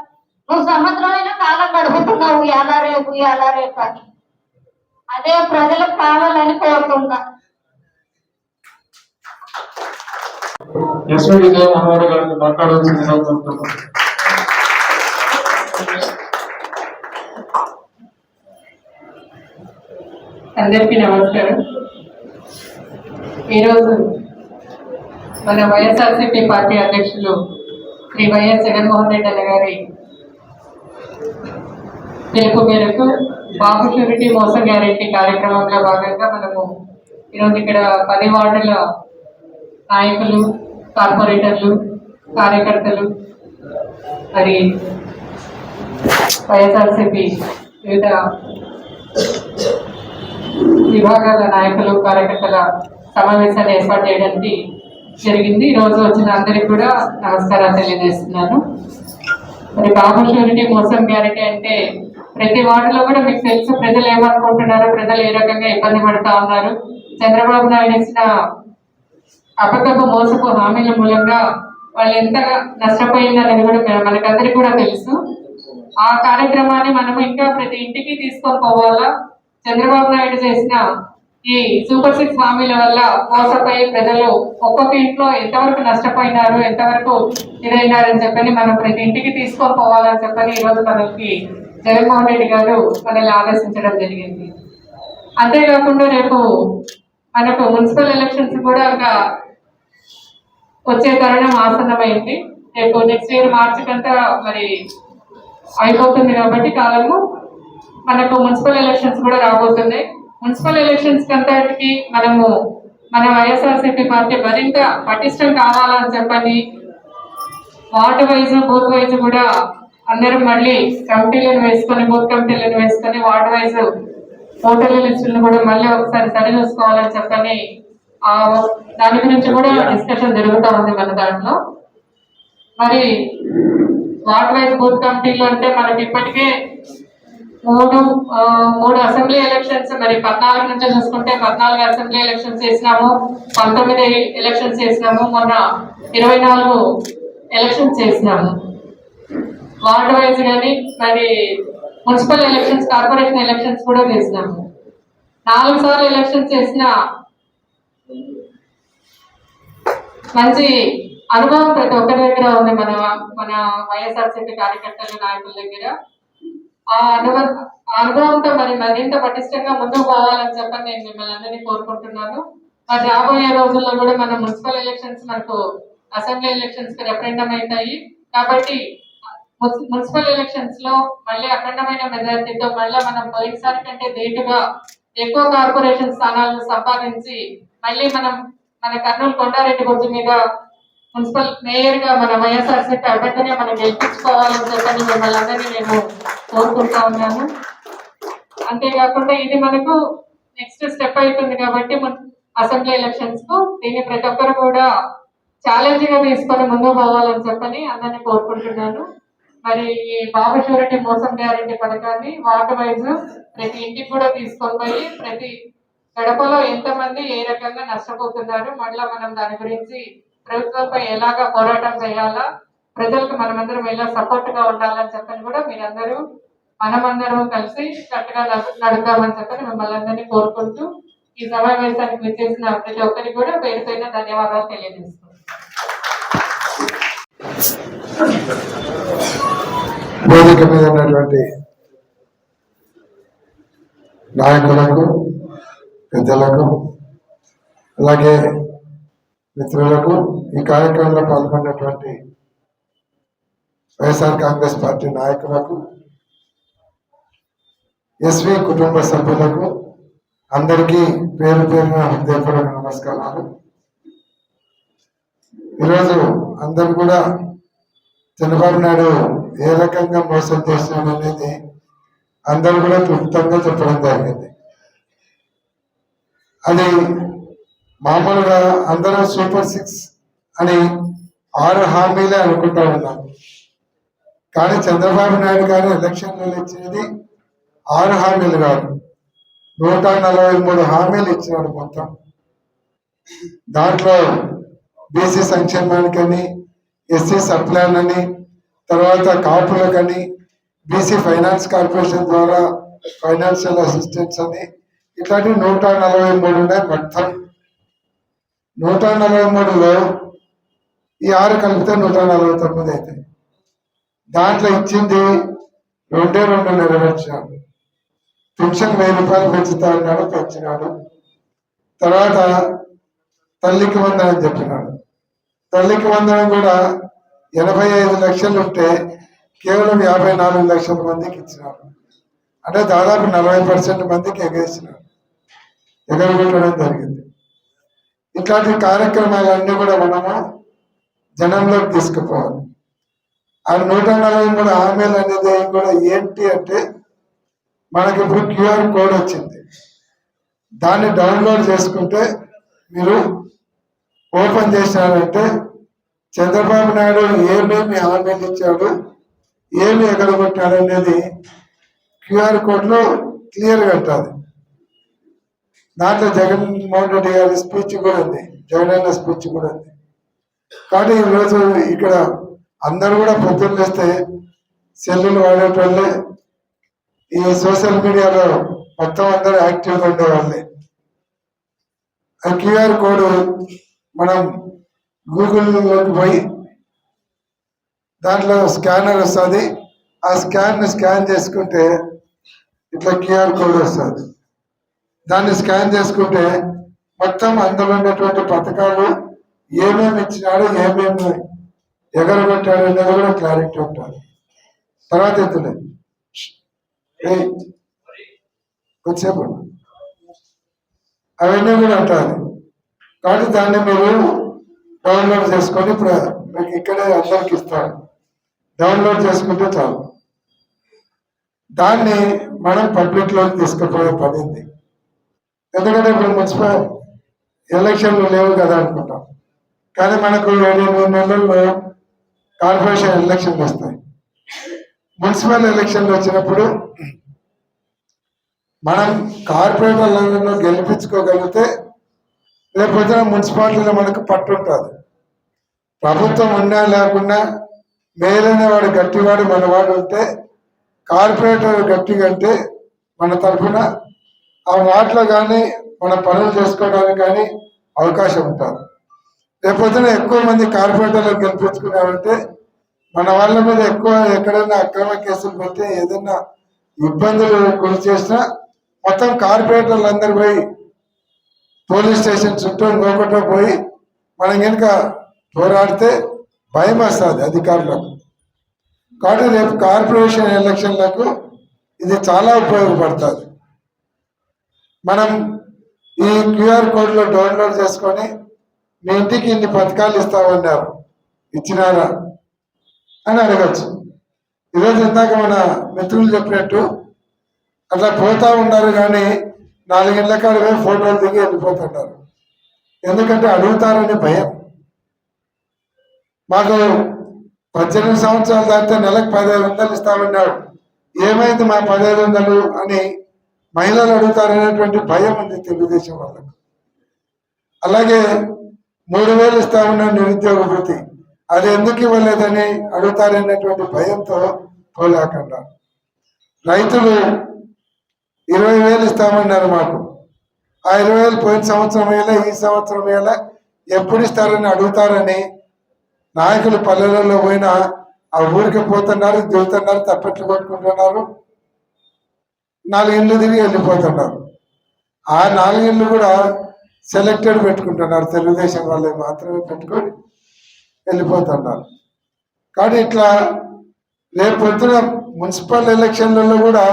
S8: నువ్వు సంవత్సరమైన కాలం గడుపుతున్నావు ఎలా రేపు అని. అదే ప్రజలకు కావాలని కోరుకుంటా.
S1: ఎస్వి విజయ మనోహర్ గారిని మాట్లాడవలసిందిగా కోరుతున్నాను.
S9: అందరికీ నమస్కారం. ఈరోజు మన వైఎస్ఆర్సీపీ పార్టీ అధ్యక్షులు శ్రీ వైఎస్ జగన్మోహన్ రెడ్డి అన్న గారి పిలుపు మేరకు బాబు షూరిటీ మోసం గ్యారెంటీ కార్యక్రమంలో భాగంగా మనము ఈరోజు ఇక్కడ 10 వార్డుల నాయకులు, కార్పొరేటర్లు, కార్యకర్తలు, మరి వైఎస్ఆర్సీపీ వివిధ విభాగాల నాయకులు, కార్యకర్తల సమావేశాన్ని ఏర్పాటు చేయడానికి జరిగింది. ఈరోజు వచ్చిన అందరికి కూడా నమస్కారాలు తెలియజేస్తున్నాను. మరి బాబు షూరిటీ మోసం గ్యారెంటీ అంటే ప్రతి వార్డులో కూడా మీకు తెలుసు ప్రజలు ఏమనుకుంటున్నారు, ప్రజలు ఏ రకంగా ఇబ్బంది పడుతూ ఉన్నారు. చంద్రబాబు నాయుడు ఇచ్చిన అబద్ధపు మోసపు హామీల మూలంగా వాళ్ళు ఎంతగా నష్టపోయిందనేది కూడా మనకందరికీ కూడా తెలుసు. ఆ కార్యక్రమాన్ని మనము ఇంకా ప్రతి ఇంటికి తీసుకొని పోవాలా. చంద్రబాబు నాయుడు చేసిన ఈ సూపర్ 6 హామీల వల్ల మోసపోయి ప్రజలు ఒక్కొక్క ఇంట్లో ఎంతవరకు నష్టపోయినారు, ఎంతవరకు ఇదైనారని చెప్పని మనం ప్రతి ఇంటికి తీసుకొని పోవాలని చెప్పని ఈరోజు మనకి జగన్మోహన్ రెడ్డి గారు మనల్ని ఆదేశించడం జరిగింది. అంతేకాకుండా రేపు మనకు మున్సిపల్ ఎలక్షన్స్ కూడా వచ్చే తరుణం ఆసన్నమైంది. రేపు నెక్స్ట్ ఇయర్ మార్చి కంతా మరి అయిపోతుంది కాబట్టి కాలము మనకు మున్సిపల్ ఎలక్షన్స్ కూడా రాబోతున్నాయి. మున్సిపల్ ఎలక్షన్స్ కంతటికి మనము మన వైఎస్ఆర్సీపీ పార్టీ మరింత పటిష్టం కావాలని చెప్పని వార్డు వైజ్, బూత్ వైజ్ కూడా అందరం మళ్ళీ కమిటీలను వేసుకొని, బూత్ కమిటీలను వేసుకొని వార్డు వైజ్ ఓటర్ల లిస్టులను కూడా మళ్ళీ ఒకసారి సరి చూసుకోవాలని చెప్పని దాని గురించి కూడా డిస్కషన్ జరుగుతూ ఉంది మన దాంట్లో. మరి వార్డ్ వైజ్ బూత్ కమిటీలు అంటే మనకి ఇప్పటికే మూడు అసెంబ్లీ ఎలక్షన్స్, మరి 14 నుంచి చూసుకుంటే 14 అసెంబ్లీ ఎలక్షన్స్ చేసినాము, 19 ఎలక్షన్స్ చేసినాము, మొన్న 24 ఎలక్షన్స్ చేసినాము. వార్డ్ వైజ్ కానీ మరి మున్సిపల్ ఎలక్షన్స్, కార్పొరేషన్ ఎలక్షన్స్ కూడా చేసినాము. 4 సార్లు ఎలక్షన్స్ చేసిన మంచి అనుభవం ప్రతి ఒక్కరి దగ్గర ఉంది. మన వైఎస్ఆర్సీపీ కార్యకర్తలు, నాయకుల దగ్గర ఆ అనుభవంతో మరి మరింత పటిష్టంగా ముందుకు పోవాలని చెప్పని నేను మిమ్మల్ని అందరినీ కోరుకుంటున్నాను. మరి రాబోయే రోజుల్లో కూడా మన మున్సిపల్ ఎలక్షన్స్, మనకు అసెంబ్లీ ఎలక్షన్స్ కి రెఫరెండం అవుతాయి కాబట్టి మున్సిపల్ ఎలక్షన్స్ లో మళ్ళీ అఖండమైన మెజారిటీతో మళ్ళీ మనం పోయినసారి కంటే ధీటుగా ఎక్కువ కార్పొరేషన్ స్థానాలను సంపాదించి మళ్ళీ మనం మన కర్నూలు కొండారెడ్డి బొజ్జు మీద మున్సిపల్ మేయర్ గా మన వైఎస్ఆర్సీపీ అభ్యర్థిని మనం గెలిపించుకోవాలని చెప్పని మిమ్మల్ని అందరినీ నేను కోరుకుంటా ఉన్నాను. అంతేకాకుండా ఇది మనకు నెక్స్ట్ స్టెప్ అవుతుంది కాబట్టి అసెంబ్లీ ఎలక్షన్స్ కు దీన్ని ప్రతి ఒక్కరు కూడా ఛాలెంజ్ గా తీసుకొని ముందుకు పోవాలని చెప్పని అందరినీ కోరుకుంటున్నాను. మరి ఈ బాబు షూరిటీ మోసం గ్యారెంటీ పథకాన్ని వార్డు వైజ్ ప్రతి ఇంటికి కూడా తీసుకొని పోయి ప్రతి గడపలో ఎంతమంది ఏ రకంగా నష్టపోతున్నారు, మళ్ళా మనం దాని గురించి ప్రభుత్వంపై ఎలాగా పోరాటం చేయాలా, ప్రజలకు మనమందరం ఎలా సపోర్ట్ గా ఉండాలని చెప్పని కూడా మీరందరూ మనమందరం కలిసి కరెక్ట్గా నడుద్దామని చెప్పని మిమ్మల్ని అందరినీ కోరుకుంటూ ఈ సమావేశానికి విచ్చేసిన ప్రతి ఒక్కరికి కూడా పేరు పైన ధన్యవాదాలు తెలియజేస్తున్నాను.
S10: వేదిక మీద ఉన్నటువంటి నాయకులకు, పెద్దలకు, అలాగే మిత్రులకు, ఈ కార్యక్రమంలో పాల్గొన్నటువంటి వైఎస్ఆర్ కాంగ్రెస్ పార్టీ నాయకులకు, ఎస్వి కుటుంబ సభ్యులకు అందరికీ పేరు పేరున హృదయపూర్వక నమస్కారాలు. ఈరోజు అందరూ కూడా చంద్రబాబు నాయుడు ఏ రకంగా మోసం చేస్తున్నాడు అనేది అందరూ కూడా క్లుప్తంగా చెప్పడం జరిగింది. అది మామూలుగా అందరూ సూపర్ 6 అని 6 హామీలే అనుకుంటా ఉన్నారు. కానీ చంద్రబాబు నాయుడు గారు ఎలక్షన్లో ఇచ్చినది 6 హామీలు కాదు, 143 హామీలు ఇచ్చినాడు మొత్తం. దాంట్లో బీసీ సంక్షేమానికని, ఎస్సీ సప్లాన్ అని, తర్వాత కాపులకని, బీసీ ఫైనాన్స్ కార్పొరేషన్ ద్వారా ఫైనాన్షియల్ అసిస్టెన్స్ అని, ఇట్లాంటి 143 ఉన్నాయి. మొత్తం 143లో ఈ 6 కలిపితే 149 అవుతాయి. దాంట్లో ఇచ్చింది 2 నెరవేర్చినాడు. పెన్షన్ 1000 రూపాయలు పెంచుతా అన్నాడు, పెంచినాడు. తర్వాత తల్లికి వందనం చెప్పినాడు. తల్లికి వందనం కూడా 85 లక్షలు ఉంటే కేవలం 54 లక్షల మందికి ఇచ్చినాడు. అంటే దాదాపు 40% మందికి ఎగరగొట్టడం జరిగింది. ఇట్లాంటి కార్యక్రమాలన్నీ కూడా మనము జనంలోకి తీసుకుపోవాలి. ఆ 143 హామీలు అనేది కూడా ఏంటి అంటే, మనకి ఇప్పుడు క్యూఆర్ కోడ్ వచ్చింది. దాన్ని డౌన్లోడ్ చేసుకుంటే మీరు ఓపెన్ చేసినారంటే చంద్రబాబు నాయుడు ఏమేమి హామీలు ఇచ్చాడు, ఏమి ఎగరగొట్టాడు అనేది క్యూఆర్ కోడ్లో క్లియర్గా ఉంటుంది. దాంట్లో జగన్మోహన్ రెడ్డి గారి స్పీచ్ కూడా ఉంది, జగనన్న స్పీచ్ కూడా ఉంది. కాబట్టి ఈరోజు ఇక్కడ అందరూ కూడా పొద్దున్న లేస్తే సెల్లులు వాడేటోళ్ళే, ఈ సోషల్ మీడియాలో మొత్తం అందరూ యాక్టివ్గా ఉండేవాళ్ళే. ఆ క్యూఆర్ కోడ్ మనం గూగుల్లోకి పోయి దాంట్లో స్కానర్ వస్తుంది. ఆ స్కాన్ చేసుకుంటే ఇట్లా క్యూఆర్ కోడ్ వస్తుంది. దాన్ని స్కాన్ చేసుకుంటే మొత్తం అందులో ఉన్నటువంటి పథకాలు ఏమేమి ఇచ్చినాడు, ఏమేమి ఎగరగొట్టాడు అనేది కూడా క్లారిటీ ఉంటుంది. తర్వాత ఎత్తులే కొద్దిసేపు అవన్నీ కూడా ఉంటుంది. కాబట్టి దాన్ని మీరు డౌన్లోడ్ చేసుకొని ఇప్పుడు మీకు ఇక్కడే అందరికి ఇస్తాను, డౌన్లోడ్ చేసుకుంటే చాలు. దాన్ని మనం పబ్లిక్లోకి తీసుకుపోయే పని ఉంది. ఎందుకంటే ఇప్పుడు మున్సిపల్ ఎలక్షన్లు లేవు కదా అనుకుంటాం, కానీ మనకు 7-8 నెలల్లో కార్పొరేషన్ ఎలక్షన్లు వస్తాయి. మున్సిపల్ ఎలక్షన్లు వచ్చినప్పుడు మనం కార్పొరేటర్లను గెలిపించుకోగలిగితే రేపొద్దున మున్సిపాలిటీలో మనకు పట్టు ఉంటుంది. ప్రభుత్వం ఉన్నా లేకున్నా మేలైన వాడు గట్టివాడు మనవాడు ఉంటే, కార్పొరేటర్ గట్టిగా అంటే మన తరఫున ఆ వాటిలో కానీ మన పనులు చేసుకోవడానికి కానీ అవకాశం ఉంటుంది. రేపొద్దున ఎక్కువ మంది కార్పొరేటర్లకు గెలిపించుకున్నామంటే మన వాళ్ళ మీద ఎక్కువ ఎక్కడైనా అక్రమ కేసులు పెట్టి ఏదైనా ఇబ్బందులు గురి చేసినా మొత్తం కార్పొరేటర్లు అందరు పోయి పోలీస్ స్టేషన్ చుట్టూ ఇంకొకటో పోయి మనం కనుక పోరాడితే భయం వస్తుంది అధికారులకు. కాబట్టి రేపు కార్పొరేషన్ ఎలక్షన్లకు ఇది చాలా ఉపయోగపడుతుంది. మనం ఈ క్యూఆర్ కోడ్లో డౌన్లోడ్ చేసుకొని మీ ఇంటికి ఇన్ని పథకాలు ఇస్తామన్నారు, ఇచ్చినారా అని అడగచ్చు. ఈరోజు ఇందాక మన మిత్రులు చెప్పినట్టు అట్లా పోతా ఉన్నారు, కానీ 4 గంటల కాడ ఫోటోలు దిగి వెళ్ళిపోతుంటారు. ఎందుకంటే అడుగుతారని భయం. మాకు 18 సంవత్సరాలు దాటితే నెలకు 1500 ఇస్తామన్నాడు, ఏమైంది మా 1500 అని మహిళలు అడుగుతారనేటువంటి భయం ఉంది తెలుగుదేశం వాళ్ళకు. అలాగే 3000 ఇస్తామన్నాడు నిరుద్యోగ వృత్తి, అది ఎందుకు ఇవ్వలేదని అడుగుతారనేటువంటి భయంతో పోలేకుండా. రైతులు 20,000 ఇస్తామన్నారు మాకు, ఆ 20,000 పోయిన సంవత్సరం వేళ ఈ సంవత్సరం వేళ ఎప్పుడు ఇస్తారని అడుగుతారని నాయకులు పల్లెలలో పోయినా ఆ ఊరికి పోతున్నారు, దిగుతున్నారు, తప్పట్లు కొట్టుకుంటున్నారు, 4 ఇళ్ళు తిరిగి వెళ్ళిపోతున్నారు. ఆ 4 ఇళ్ళు కూడా సెలెక్టెడ్ పెట్టుకుంటున్నారు, తెలుగుదేశం వాళ్ళే మాత్రమే పెట్టుకొని వెళ్ళిపోతున్నారు. కానీ ఇట్లా రేపు పొద్దున మున్సిపల్ ఎలక్షన్లలో కూడా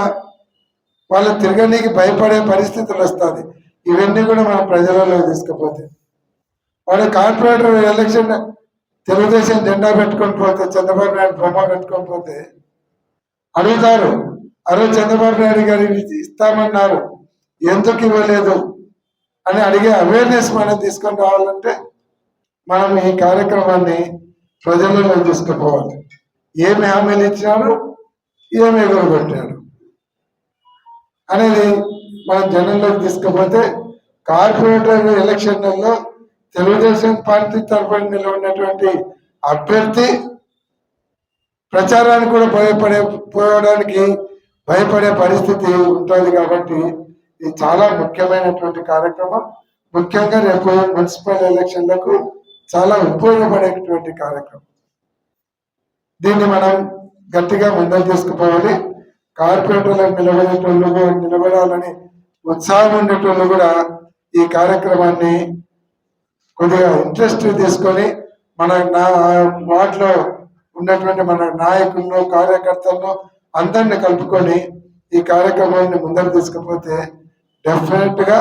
S10: వాళ్ళు తిరగనీకి భయపడే పరిస్థితులు వస్తుంది. ఇవన్నీ కూడా మనం ప్రజలలో తీసుకుపోతే వాడు కార్పొరేటర్ ఎలక్షన్ తెలుగుదేశం జెండా పెట్టుకొని పోతే, చంద్రబాబు నాయుడు బొమ్మ పెట్టుకొని పోతే అడుగుతారు, అరోజు చంద్రబాబు నాయుడు గారికి ఇస్తామన్నారు, ఎందుకు ఇవ్వలేదు అని అడిగే అవేర్నెస్ మనం తీసుకొని రావాలంటే మనం ఈ కార్యక్రమాన్ని ప్రజలలో తీసుకుపోవాలి. ఏమి హామీలు ఇచ్చినాడు, ఏమి ఎగురగొట్టాడు అనేది మనం జనంలోకి తీసుకుపోతే కార్పొరేటర్ ఎలక్షన్లలో తెలుగుదేశం పార్టీ తరఫున నిలబడినటువంటి అభ్యర్థి ప్రచారానికి కూడా పోవడానికి భయపడే పరిస్థితి ఉంటుంది. కాబట్టి ఇది చాలా ముఖ్యమైనటువంటి కార్యక్రమం. ముఖ్యంగా రేపు మున్సిపల్ ఎలక్షన్లకు చాలా ఉపయోగపడేటువంటి కార్యక్రమం. దీన్ని మనం గట్టిగా ముందరు తీసుకుపోవాలి. కార్పొరేటర్లకు నిలబడాలని ఉత్సాహం ఉండేటోళ్ళు కూడా ఈ కార్యక్రమాన్ని కొద్దిగా ఇంట్రెస్ట్ తీసుకొని మన వాటిలో ఉన్నటువంటి మన నాయకులను, కార్యకర్తలను అందరిని కలుపుకొని ఈ కార్యక్రమాన్ని ముందరు తీసుకుపోతే డెఫినెట్ గా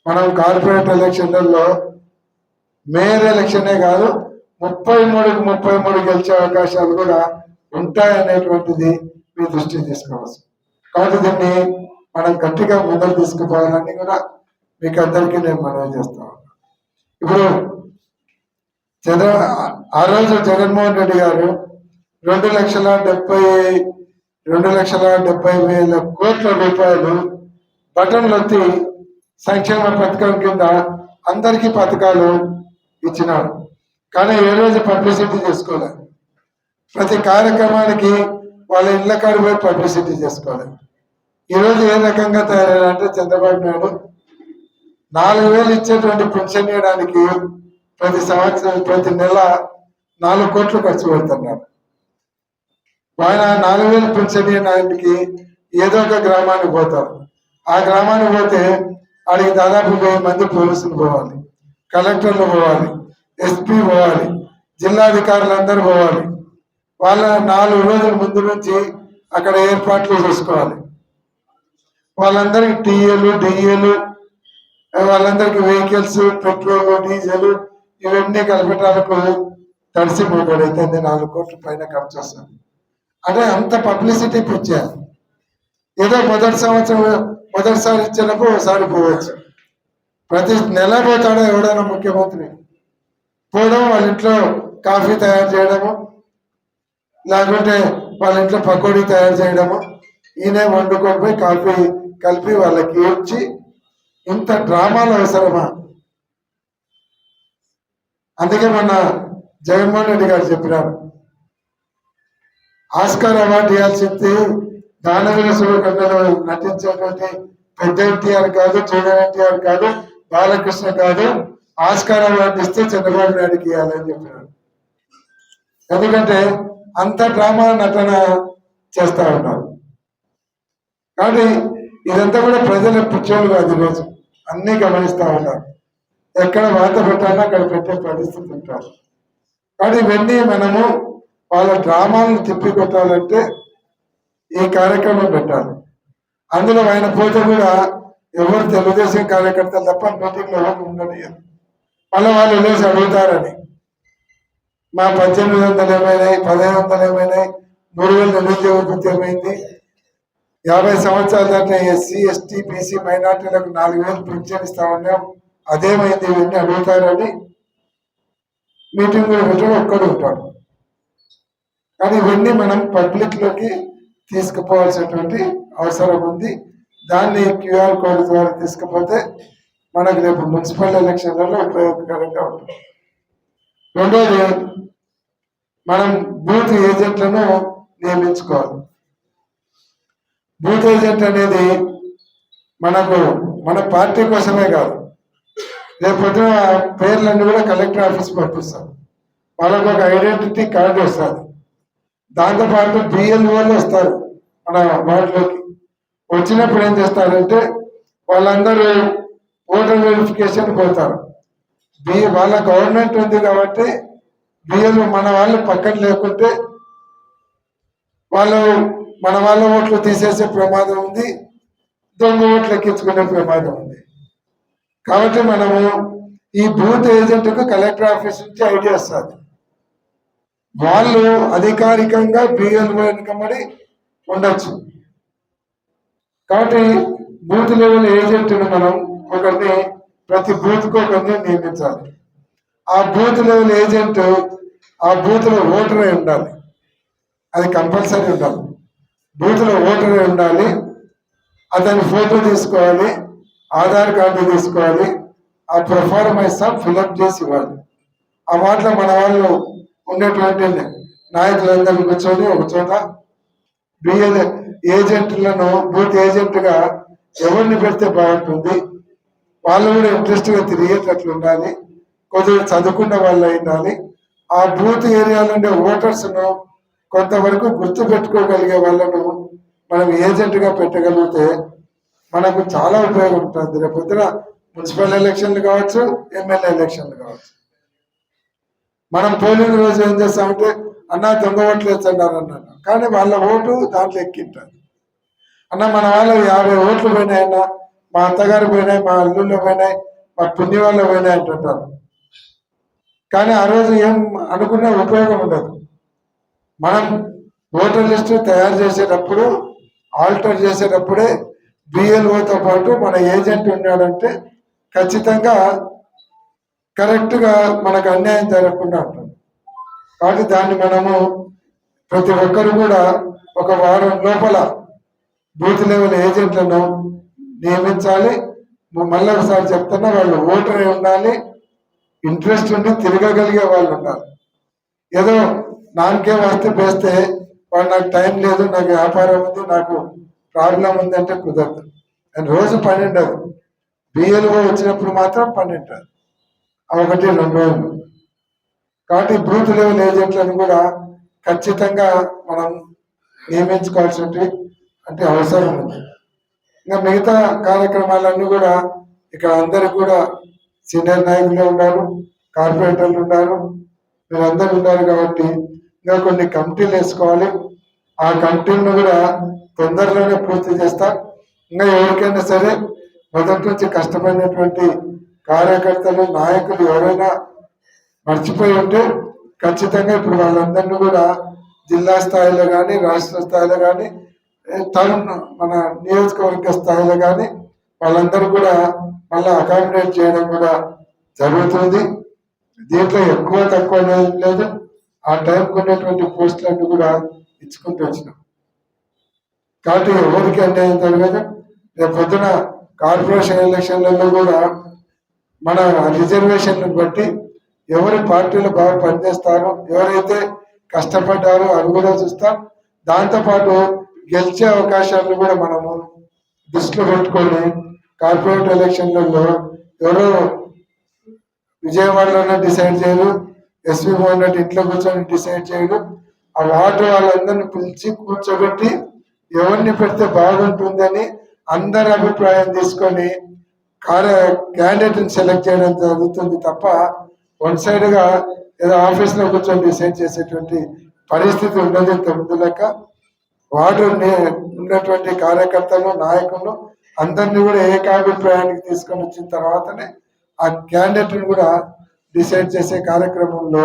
S10: మనం కార్పొరేట్ ఎలక్షన్లలో మేయర్ ఎలక్షనే కాదు 33 గెలిచే అవకాశాలు కూడా ఉంటాయనేటువంటిది మీ దృష్టి తీసుకోవచ్చు. కాబట్టి దీన్ని మనం గట్టిగా ముందరు తీసుకుపోవాలని కూడా మీకు అందరికీ నేను మనవి చేస్తాను. ఇప్పుడు ఆ రోజు జగన్మోహన్ రెడ్డి గారు 2,70,000 కోట్ల రూపాయలు బటన్లు వచ్చి సంక్షేమ పథకం కింద అందరికీ పథకాలు ఇచ్చినారు. కానీ ఏ రోజు పబ్లిసిటీ చేసుకోలేదు. ప్రతి కార్యక్రమానికి వాళ్ళ ఇళ్ళ కాడి పోయి పబ్లిసిటీ చేసుకోలేదు. ఈరోజు ఏ రకంగా తయారైందంటే చంద్రబాబు నాయుడు 4,000 ఇచ్చేటువంటి పెన్షన్ ఇవ్వడానికి ప్రతి సంవత్సరం ప్రతి నెల 4 కోట్లు ఖర్చు పెడుతున్నారు. ఆయన 4,000 పెన్షన్ ఇవ్వడానికి ఏదో ఒక గ్రామానికి పోతారు. ఆ గ్రామానికి పోతే ఆడికి దాదాపు 1000 మంది పోలీసులు పోవాలి, కలెక్టర్లు పోవాలి, ఎస్పీ పోవాలి, జిల్లాధికారులందరూ పోవాలి. వాళ్ళ 4 రోజుల ముందు నుంచి అక్కడ ఏర్పాట్లు చేసుకోవాలి. వాళ్ళందరికీ టీఏలు, డిఏలు, వాళ్ళందరికీ వెహికల్స్, పెట్రోల్, డీజిల్ ఇవన్నీ కలపటాలకు తడిసిపోబడైతే 4 కోట్ల పైన ఖర్చు వస్తుంది. అంటే అంత పబ్లిసిటీ పిచ్చారు. ఏదో మొదటిసారి ఇచ్చినప్పుడు ఒకసారి పోవచ్చు. ప్రతి నెల పోతాడో ఎవడైనా ముఖ్యమంత్రి పోవడం, వాళ్ళ ఇంట్లో కాఫీ తయారు చేయడము, లేకుంటే వాళ్ళ ఇంట్లో పకోడీ తయారు చేయడము, ఈయనే వండుకొని పోయి కాఫీ కలిపి వాళ్ళకి ఇచ్చి, ఇంత డ్రామాలు అవసరమా? అందుకే మొన్న జగన్మోహన్ రెడ్డి గారు చెప్పినారు, ఆస్కార్ అవార్డు ఇవ్వాల్సింది దానవీర సూర్యకండలో నటించేటువంటి పెద్ద ఎన్టీఆర్ కాదు, చూడని ఎన్టీఆర్ కాదు, బాలకృష్ణ కాదు, ఆస్కార్ అవార్డు ఇస్తే చంద్రబాబు నాయుడుకి ఇవ్వాలని చెప్పినారు. ఎందుకంటే అంత డ్రామా నటన చేస్తా ఉన్నారు. కానీ ఇదంతా కూడా ప్రజల పిచ్చోళ్ళు కాదు. ఈరోజు అన్ని గమనిస్తా ఉన్నారు. ఎక్కడ వాత పెట్టాలో అక్కడ పెట్టే పరిస్థితి ఉంటారు. కానీ ఇవన్నీ మనము వాళ్ళ డ్రామాలను తిప్పికొట్టాలంటే ఈ కార్యక్రమం పెట్టాలి. అందులో ఆయన పోతే కూడా ఎవరు తెలుగుదేశం కార్యకర్తలు తప్ప మీటింగ్లో ఎవరు ఉండనియరు. మళ్ళీ వాళ్ళు లేచి అడుగుతారని, మా 1800 ఏమైనాయి, 1500 ఏమైనాయి, 3000 నిరుద్యోగ వృత్తి ఏమైంది, 50 సంవత్సరాల దాకా ఎస్సీ, ఎస్టీ, బీసీ మైనార్టీలకు 4,000 పెన్షన్ ఇస్తా ఉన్నాం, అదేమైంది, ఇవన్నీ అడుగుతారని మీటింగ్ పెట్టడం ఒక్కడు ఉంటాడు. కానీ ఇవన్నీ మనం పబ్లిక్లోకి తీసుకుపోవాల్సినటువంటి అవసరం ఉంది. దాన్ని QR కోడ్ ద్వారా తీసుకుపోతే మనకు రేపు మున్సిపల్ ఎలక్షన్లలో ఉపయోగకరంగా ఉంటుంది. రెండోది, మనం బూత్ ఏజెంట్లను నియమించుకోవాలి. బూత్ ఏజెంట్ అనేది మన పార్టీ కోసమే కాదు, రేపు పొద్దున పేర్లన్నీ కూడా కలెక్టర్ ఆఫీస్ పంపిస్తాం. వాళ్ళకు ఒక ఐడెంటిటీ కార్డు వస్తుంది. దాంతోపాటు బిఎల్ఓలు వస్తారు మన వార్డులోకి. వచ్చినప్పుడు ఏం చేస్తారంటే వాళ్ళందరూ ఓటర్ వెరిఫికేషన్ పోతారు. వాళ్ళ గవర్నమెంట్ ఉంది కాబట్టి బిఎల్ఓ మన వాళ్ళు పక్కన లేకుంటే వాళ్ళు మన వాళ్ళ ఓట్లు తీసేసే ప్రమాదం ఉంది, దొంగ ఓట్లు ఎక్కించుకునే ప్రమాదం ఉంది. కాబట్టి మనము ఈ బూత్ ఏజెంట్కు కలెక్టర్ ఆఫీస్ నుంచి ఐడియా వస్తుంది. వాళ్ళు అధికారికంగా బిఎల్ఓ వెనుకబడి ఉండొచ్చు. కాబట్టి బూత్ లెవెల్ ఏజెంట్ను మనం ఒకరిని ప్రతి బూత్కు ఒకరిని నియమించాలి. ఆ బూత్ లెవెల్ ఏజెంట్ ఆ బూత్లో ఓటర్ అయి ఉండాలి, అది కంపల్సరీ ఉండాలి. బూత్లో ఓటర్ అయి ఉండాలి, అతని ఫోటో తీసుకోవాలి, ఆధార్ కార్డు తీసుకోవాలి, ఆ ప్రొఫార్మైస్ ఫిల్అప్ చేసి ఇవ్వాలి. ఆ మాటలో మన వాళ్ళు ఉన్నటువంటి నాయకులందరూ కూర్చొని ఒక చోట బిఎల్ ఏజెంట్లను బూత్ ఏజెంట్గా ఎవరిని పెడితే బాగుంటుంది, వాళ్ళు కూడా ఇంట్రెస్ట్గా తిరిగేటట్లు ఉండాలి, కొద్దిగా చదువుకున్న వాళ్ళు ఉండాలి. ఆ బూత్ ఏరియాలో ఉండే ఓటర్స్ను కొంతవరకు గుర్తు పెట్టుకోగలిగే వాళ్ళను మనం ఏజెంట్గా పెట్టగలిగితే మనకు చాలా ఉపయోగం ఉంటుంది. రేపు పొద్దున మున్సిపల్ ఎలక్షన్లు కావచ్చు, ఎమ్మెల్యే ఎలక్షన్లు కావచ్చు. మనం పోలింగ్ రోజు ఏం చేస్తామంటే అన్న దొంగ ఓట్లు వేస్తున్నారు అన్నాడు, కానీ వాళ్ళ ఓటు దాంట్లో ఎక్కింటారు. అన్న మన వాళ్ళు 50 ఓట్లు పోయినాయన్న, మా అత్తగారు పోయినాయి, మా అల్లుళ్ళు పోయినాయి, మా పుణ్య వాళ్ళు పోయినాయి అంటుంటారు. కానీ ఆ రోజు ఏం అనుకునే ఉపయోగం ఉండదు. మనం ఓటర్ లిస్టు తయారు చేసేటప్పుడు ఆల్టర్ చేసేటప్పుడే బిఎల్ఓతో పాటు మన ఏజెంట్ ఉన్నాడంటే ఖచ్చితంగా కరెక్ట్గా మనకు అన్యాయం జరగకుండా ఉంటుంది. కాబట్టి దాన్ని మనము ప్రతి ఒక్కరు కూడా ఒక వారం లోపల బూత్ లెవెల్ ఏజెంట్లను నియమించాలి. మళ్ళీ ఒకసారి చెప్తున్నా, వాళ్ళు ఓటర్ అయి ఉండాలి, ఇంట్రెస్ట్ ఉండి తిరగగలిగే వాళ్ళు ఉండాలి. ఏదో నాకే వస్తే వేస్తే వాడు నాకు టైం లేదు, నాకు వ్యాపారం ఉంది, నాకు ప్రాబ్లం ఉందంటే కుదరదు. అండ్ రోజు 12 బిఎల్ఓ వచ్చినప్పుడు మాత్రం 12 1-2 రోజులు. కాబట్టి బూత్ లెవెల్ ఏజెంట్లను కూడా ఖచ్చితంగా మనం నియమించుకోవాల్సి అంటే అవసరం ఉంది. ఇంకా మిగతా కార్యక్రమాలన్నీ కూడా ఇక్కడ అందరికి కూడా సీనియర్ నాయకులు ఉన్నారు, కార్పొరేటర్లు ఉన్నారు, మీరందరూ ఉన్నారు. కాబట్టి ఇంకా కొన్ని కమిటీలు వేసుకోవాలి. ఆ కమిటీలను కూడా తొందరలోనే పూర్తి చేస్తాం. ఇంకా ఎవరికైనా సరే మొదటి నుంచి కష్టపడినటువంటి కార్యకర్తలు నాయకులు ఎవరైనా మర్చిపోయి ఉంటే ఖచ్చితంగా ఇప్పుడు వాళ్ళందరినీ కూడా జిల్లా స్థాయిలో కానీ, రాష్ట్ర స్థాయిలో కానీ, మన నియోజకవర్గ స్థాయిలో కానీ వాళ్ళందరూ కూడా మళ్ళీ అకామిడేట్ చేయడం కూడా జరుగుతుంది. దీంట్లో ఎక్కువ తక్కువ లేదు. ఆ టైంకి ఉన్నటువంటి పోస్టులన్నీ కూడా ఇచ్చుకుంటూ వచ్చినాం. కాబట్టి ఎవరికి అన్యాయం జరగదు. రేపు పొద్దున కార్పొరేషన్ ఎలక్షన్లలో కూడా మన రిజర్వేషన్లను బట్టి ఎవరి పార్టీలు బాగా పనిచేస్తారో, ఎవరైతే కష్టపడ్డారో అవి కూడా చూస్తాం. దాంతోపాటు గెలిచే అవకాశాలను కూడా మనము దృష్టిలో పెట్టుకొని కార్పొరేట్ ఎలక్షన్లలో ఎవరో విజయవాడలోనే డిసైడ్ చేయరు, ఎస్వి మోహన్ రెడ్డి ఇంట్లో కూర్చొని డిసైడ్ చేయరు. ఆ వార్డు వాళ్ళందరినీ పిలిచి కూర్చోబెట్టి ఎవరిని పెడితే బాగుంటుందని అందరి అభిప్రాయం తీసుకొని క్యాండిడేట్ని సెలెక్ట్ చేయడం జరుగుతుంది తప్ప వన్ సైడ్గా ఏదో ఆఫీస్లో కూర్చొని డిసైడ్ చేసేటువంటి పరిస్థితి ఉండదు. ఇంతకుముందు లెక్క వార్డు ఉన్నటువంటి కార్యకర్తలు, నాయకులు అందరినీ కూడా ఏకాభిప్రాయానికి తీసుకొని వచ్చిన తర్వాతనే ఆ క్యాండిడేట్ని కూడా డిసైడ్ చేసే కార్యక్రమంలో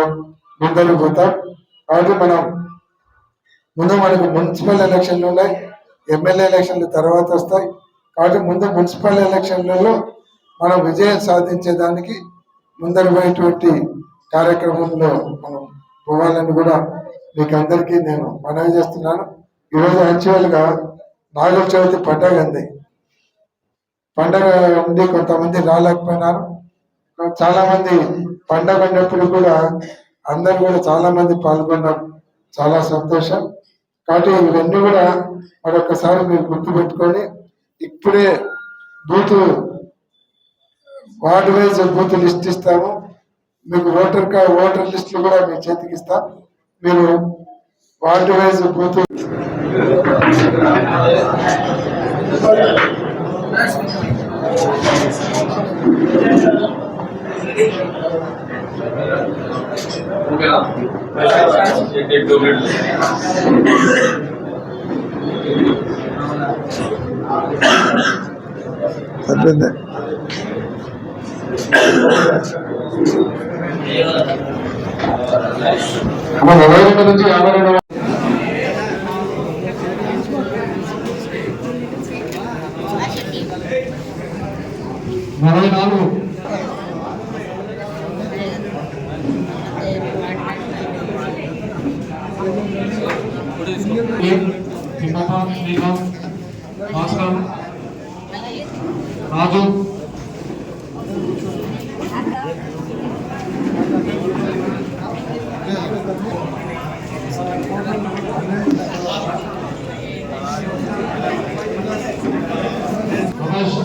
S10: ముందరకు పోతాం. కాబట్టి మనకు మున్సిపల్ ఎలక్షన్లు ఉన్నాయి, ఎమ్మెల్యే ఎలక్షన్లు తర్వాత వస్తాయి. కాబట్టి ముందు మున్సిపల్ ఎలక్షన్లలో మనం విజయం సాధించేదానికి ముందర పోయేటువంటి కార్యక్రమంలో మనం పోవాలని కూడా మీకు అందరికీ నేను మనవి చేస్తున్నాను. ఈరోజు యాక్చువల్గా నాగుల చవితి పండగ ఉంది. పండగ ఉండి కొంతమంది రాలేకపోయినారు. చాలా మంది పండగ ఉన్నప్పుడు కూడా అందరు కూడా చాలా మంది పాల్గొన్నారు. చాలా సంతోషం. కాబట్టి ఇవన్నీ కూడా మరొకసారి మీరు గుర్తుపెట్టుకొని ఇప్పుడే వార్డు వైజ్ బూత్ లిస్ట్ ఇస్తాము. మీకు ఓటర్ లిస్టులు కూడా మీ చేతికి ఇస్తాం. మీరు వార్డు వైజ్ బూత్ సరిపోయింది.
S1: మన 22 నుంచి 52 44 తిమ్మప్ప శ్రీకాంత్ భాస్కర్ రాజు రమేష్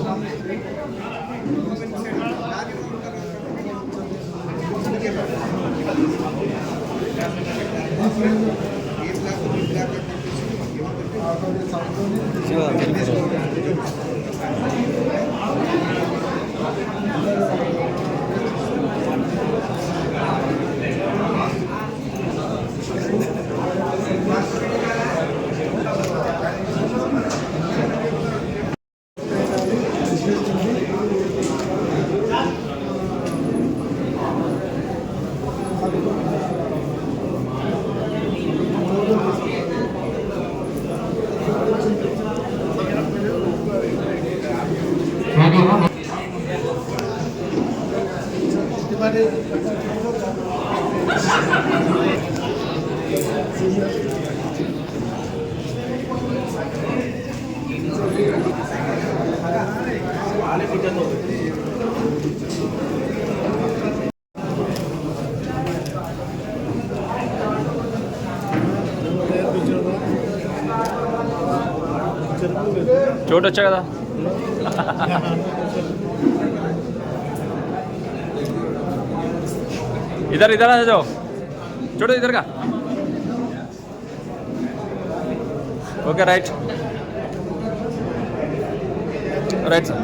S11: चोट अच्छा కదా इधर इधर आ जाओ छोड़ो इधर का ओके राइट राइट सर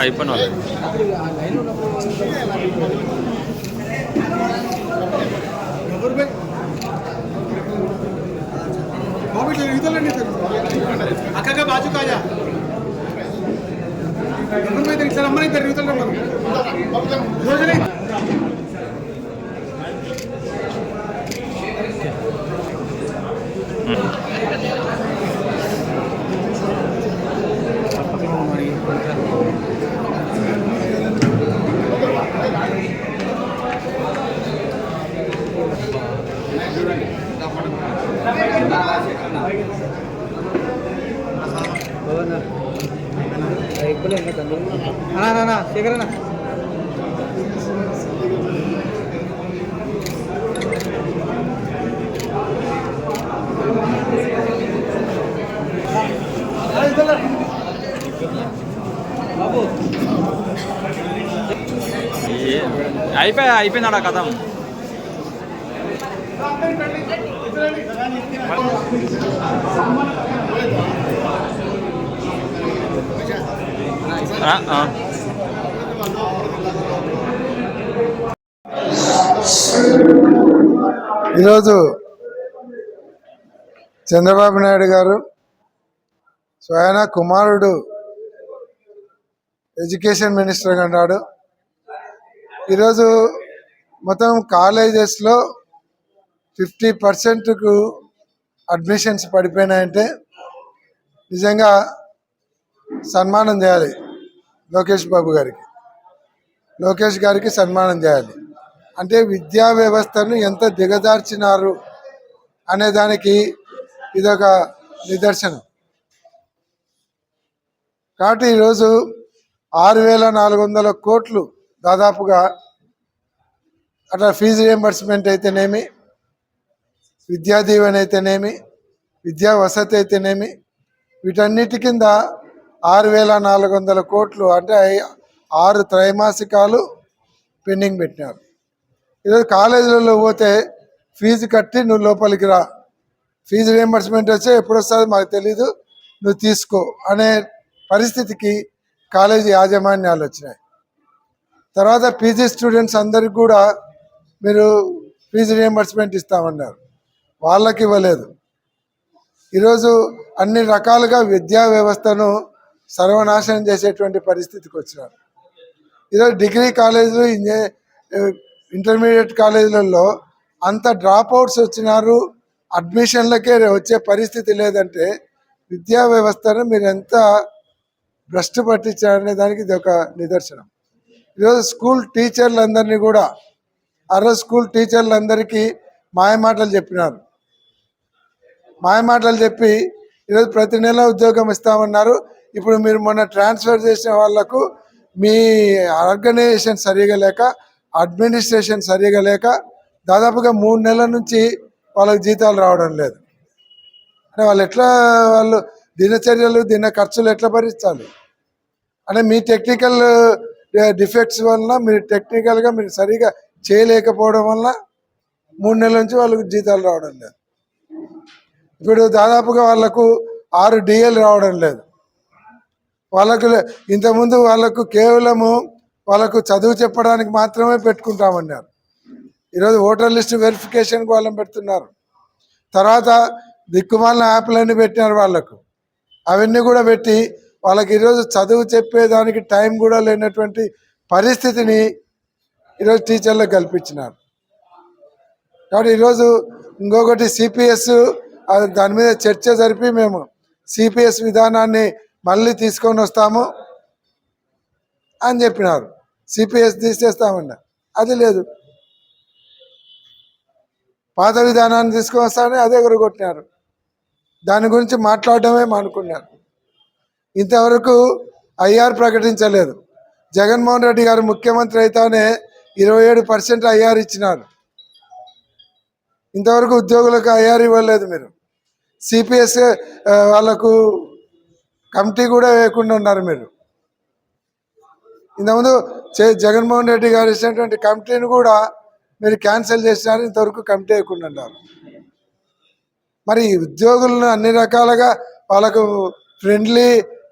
S11: అయిపోయిన
S2: అక్క బాజు కాజా ఇద్దరు అమ్మని ఇద్దరు యువతలు రోజులే శేఖరన్నా
S11: అయిపోయిందా కథం
S10: ఈరోజు చంద్రబాబు నాయుడు గారు స్వయాన కుమారుడు ఎడ్యుకేషన్ మినిస్టర్గా ఉన్నాడు. ఈరోజు మొత్తం కాలేజెస్లో 50%కు అడ్మిషన్స్ పడిపోయినాయంటే నిజంగా సన్మానం చేయాలి లోకేష్ గారికి సన్మానం చేయాలి. అంటే విద్యా వ్యవస్థను ఎంత దిగజార్చినారు అనే దానికి ఇదొక నిదర్శనం. కాబట్టి ఈరోజు 6,400 కోట్లు దాదాపుగా అట్లా ఫీజు రియంబర్స్మెంట్ అయితేనేమి, విద్యా దీవెన అయితేనేమి, విద్యా వసతి అయితేనేమి, వీటన్నిటి కింద 6,400 కోట్లు అంటే 6 త్రైమాసికాలు పెండింగ్ పెట్టినారు. ఈరోజు కాలేజీలలో పోతే ఫీజు కట్టి నువ్వు లోపలికి రా, ఫీజు రియంబర్స్మెంట్ వచ్చే ఎప్పుడు వస్తుందో మాకు తెలీదు, నువ్వు తీసుకో అనే పరిస్థితికి కాలేజీ యాజమాన్యాలు వచ్చినాయి. తర్వాత పీజీ స్టూడెంట్స్ అందరికి కూడా మీరు ఫీజు రియంబర్స్మెంట్ ఇస్తామన్నారు, వాళ్ళకి ఇవ్వలేదు. ఈరోజు అన్ని రకాలుగా విద్యా వ్యవస్థను సర్వనాశనం చేసేటువంటి పరిస్థితికి వచ్చినారు. ఈరోజు డిగ్రీ కాలేజీలు, ఇంటర్మీడియట్ కాలేజీలలో అంత డ్రాప్ అవుట్స్ వచ్చినారు, అడ్మిషన్లకే వచ్చే పరిస్థితి లేదంటే విద్యా వ్యవస్థను మీరు ఎంత భ్రష్టు పట్టించారనే దానికి ఇది ఒక నిదర్శనం. ఈరోజు స్కూల్ టీచర్లందరినీ కూడా స్కూల్ టీచర్లందరికీ మాయమాటలు చెప్పినారు. మాయమాటలు చెప్పి ఈరోజు ప్రతి నెల ఉద్యోగం ఇస్తామన్నారు. ఇప్పుడు మీరు మొన్న ట్రాన్స్ఫర్ చేసిన వాళ్లకు మీ ఆర్గనైజేషన్ సరిగా లేక, అడ్మినిస్ట్రేషన్ సరిగా లేక దాదాపుగా 3 నెలల నుంచి వాళ్ళకి జీతాలు రావడం లేదు. అంటే వాళ్ళు దినచర్యలు, ఖర్చులు ఎట్లా భరించాలి? అంటే మీ టెక్నికల్ డిఫెక్ట్స్ వలన, మీరు టెక్నికల్గా మీరు సరిగా చేయలేకపోవడం వలన 3 నెలల నుంచి వాళ్ళకు జీతాలు రావడం లేదు. ఇప్పుడు దాదాపుగా వాళ్ళకు 6 DL రావడం లేదు. వాళ్ళకు ఇంతకుముందు వాళ్ళకు కేవలము వాళ్ళకు చదువు చెప్పడానికి మాత్రమే పెట్టుకుంటామన్నారు. ఈరోజు ఓటర్ లిస్ట్ వెరిఫికేషన్కి వాళ్ళని పెడుతున్నారు. తర్వాత దిక్కుమాలిన యాప్లన్నీ పెట్టినారు వాళ్ళకు. అవన్నీ కూడా పెట్టి వాళ్ళకి ఈరోజు చదువు చెప్పేదానికి టైం కూడా లేనటువంటి పరిస్థితిని ఈరోజు టీచర్లకు కల్పించినారు. కాబట్టి ఈరోజు ఇంకొకటి సిపిఎస్, దాని మీద చర్చ జరిపి మేము సిపిఎస్ విధానాన్ని మళ్ళీ తీసుకొని వస్తాము అని చెప్పినారు. సిపిఎస్ తీసేస్తామన్నా, అది లేదు. పాత విధానాన్ని తీసుకొని వస్తామని అదే కొట్టినారు. దాని గురించి మాట్లాడడమే మానుకున్నారు. ఇంతవరకు ఐఆర్ ప్రకటించలేదు. జగన్మోహన్ రెడ్డి గారు ముఖ్యమంత్రి అయితేనే 27% ఐఆర్ ఇచ్చినారు. ఇంతవరకు ఉద్యోగులకు ఐఆర్ ఇవ్వలేదు. మీరు సిపిఎస్ వాళ్ళకు కమిటీ కూడా వేయకుండా ఉన్నారు. మీరు ఇంతకుముందు జగన్మోహన్ రెడ్డి గారు ఇచ్చినటువంటి కమిటీని కూడా మీరు క్యాన్సిల్ చేసినారు. ఇంతవరకు కమిటీ వేయకుండా ఉన్నారు. మరి ఉద్యోగులను అన్ని రకాలుగా వాళ్ళకు ఫ్రెండ్లీ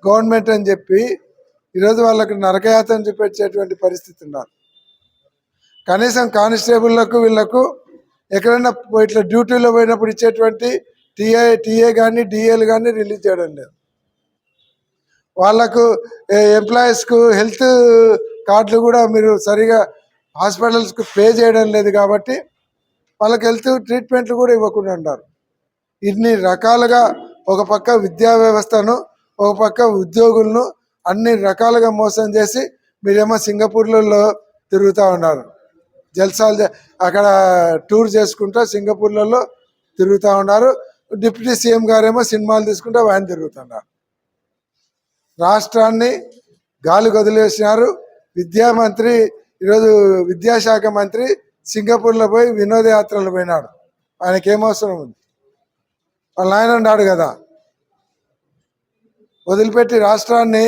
S10: గవర్నమెంట్ అని చెప్పి ఈరోజు వాళ్ళకు నరకయాతన చూపించేటువంటి పరిస్థితి ఉన్నారు. కనీసం కానిస్టేబుళ్లకు వీళ్లకు ఎక్కడైనా ఇట్లా డ్యూటీలో పోయినప్పుడు ఇచ్చేటువంటి టీఏ కానీ డిఏలు కానీ రిలీజ్ చేయడం లేదు. వాళ్ళకు ఎంప్లాయీస్కు హెల్త్ కార్డులు కూడా మీరు సరిగా హాస్పిటల్స్కు పే చేయడం లేదు. కాబట్టి వాళ్ళకి హెల్త్ ట్రీట్మెంట్లు కూడా ఇవ్వకుండా ఉన్నారు. ఇన్ని రకాలుగా ఒక పక్క విద్యా వ్యవస్థను, ఒక పక్క ఉద్యోగులను అన్ని రకాలుగా మోసం చేసి మీరేమో సింగపూర్లలో తిరుగుతూ ఉన్నారు. జల్సాలు అక్కడ టూర్ చేసుకుంటూ సింగపూర్లలో తిరుగుతూ ఉన్నారు. డిప్యూటీ సీఎం గారేమో సినిమాలు తీసుకుంటూ ఆయన తిరుగుతున్నారు. రాష్ట్రాన్ని గాలి వదిలేసినారు. విద్యామంత్రి ఈరోజు విద్యాశాఖ మంత్రి సింగపూర్లో పోయి వినోదయాత్రలు పోయినాడు. ఆయనకేమవసరం ఉంది? వాళ్ళ ఆయన ఉన్నాడు కదా. వదిలిపెట్టి రాష్ట్రాన్ని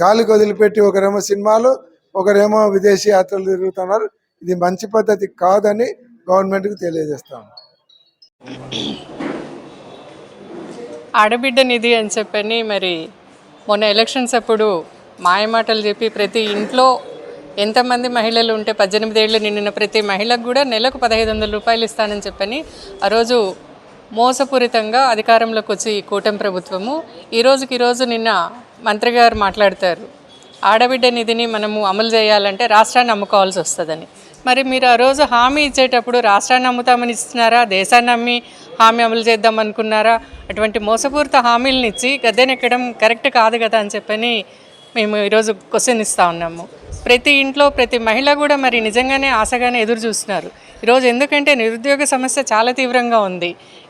S10: గాలికి వదిలిపెట్టి ఒకరేమో సినిమాలు, ఒకరేమో విదేశీ యాత్రలు తిరుగుతున్నారు. ఇది మంచి పద్ధతి కాదని గవర్నమెంట్కి తెలియజేస్తాము.
S9: ఆడబిడ్డ నిధి అని చెప్పని మరి మొన్న ఎలక్షన్స్ అప్పుడు మాయమాటలు చెప్పి ప్రతి ఇంట్లో ఎంతమంది మహిళలు ఉంటే 18 ఏళ్ళు నిండిన ప్రతి మహిళకు కూడా నెలకు 1500 రూపాయలు ఇస్తానని చెప్పని ఆ రోజు మోసపూరితంగా అధికారంలోకి వచ్చి కూటమి ప్రభుత్వము ఈరోజు నిన్న మంత్రి గారు మాట్లాడతారు, ఆడబిడ్డ నిధిని మనము అమలు చేయాలంటే రాష్ట్రాన్ని అమ్ముకోవాల్సి వస్తుందని. మరి మీరు ఆ రోజు హామీ ఇచ్చేటప్పుడు రాష్ట్రాన్ని అమ్ముతామని ఇస్తున్నారా, దేశాన్ని అమ్మి హామీ అమలు చేద్దాం అనుకున్నారా? అటువంటి మోసపూరిత హామీలను ఇచ్చి గద్దెనెక్కడం కరెక్ట్ కాదు కదా అని చెప్పని మేము ఈరోజు క్వశ్చన్ ఇస్తూ ఉన్నాము. ప్రతి ఇంట్లో ప్రతి మహిళ కూడా మరి నిజంగానే ఆశగానే ఎదురు చూస్తున్నారు ఈరోజు. ఎందుకంటే నిరుద్యోగ సమస్య చాలా తీవ్రంగా ఉంది,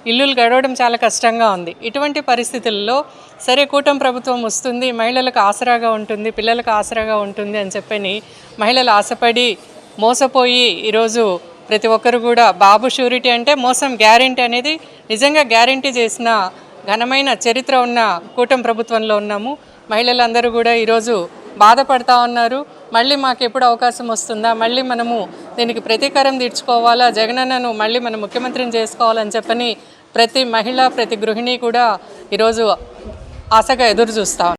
S9: ఇల్లులు గడవడం చాలా కష్టంగా ఉంది. ఇటువంటి పరిస్థితుల్లో సరే కూటమి ప్రభుత్వం వస్తుంది, మహిళలకు ఆసరాగా ఉంటుంది, పిల్లలకు ఆసరాగా ఉంటుంది అని చెప్పని మహిళలు ఆశపడి మోసపోయి ఈరోజు ప్రతి ఒక్కరు కూడా బాబు షూరిటీ అంటే మోసం గ్యారెంటీ అనేది నిజంగా గ్యారెంటీ చేసిన ఘనమైన చరిత్ర ఉన్న కూటమి ప్రభుత్వంలో ఉన్నాము. మహిళలందరూ కూడా ఈరోజు బాధపడతా ఉన్నారు. మళ్ళీ మాకు ఎప్పుడు అవకాశం వస్తుందా, మళ్ళీ మనము దీనికి ప్రతీకారం తీర్చుకోవాలా, జగనన్నను మళ్ళీ మనం ముఖ్యమంత్రిని చేసుకోవాలని చెప్పని ప్రతి మహిళ ప్రతి గృహిణి కూడా ఈరోజు ఆశగా ఎదురు చూస్తాం.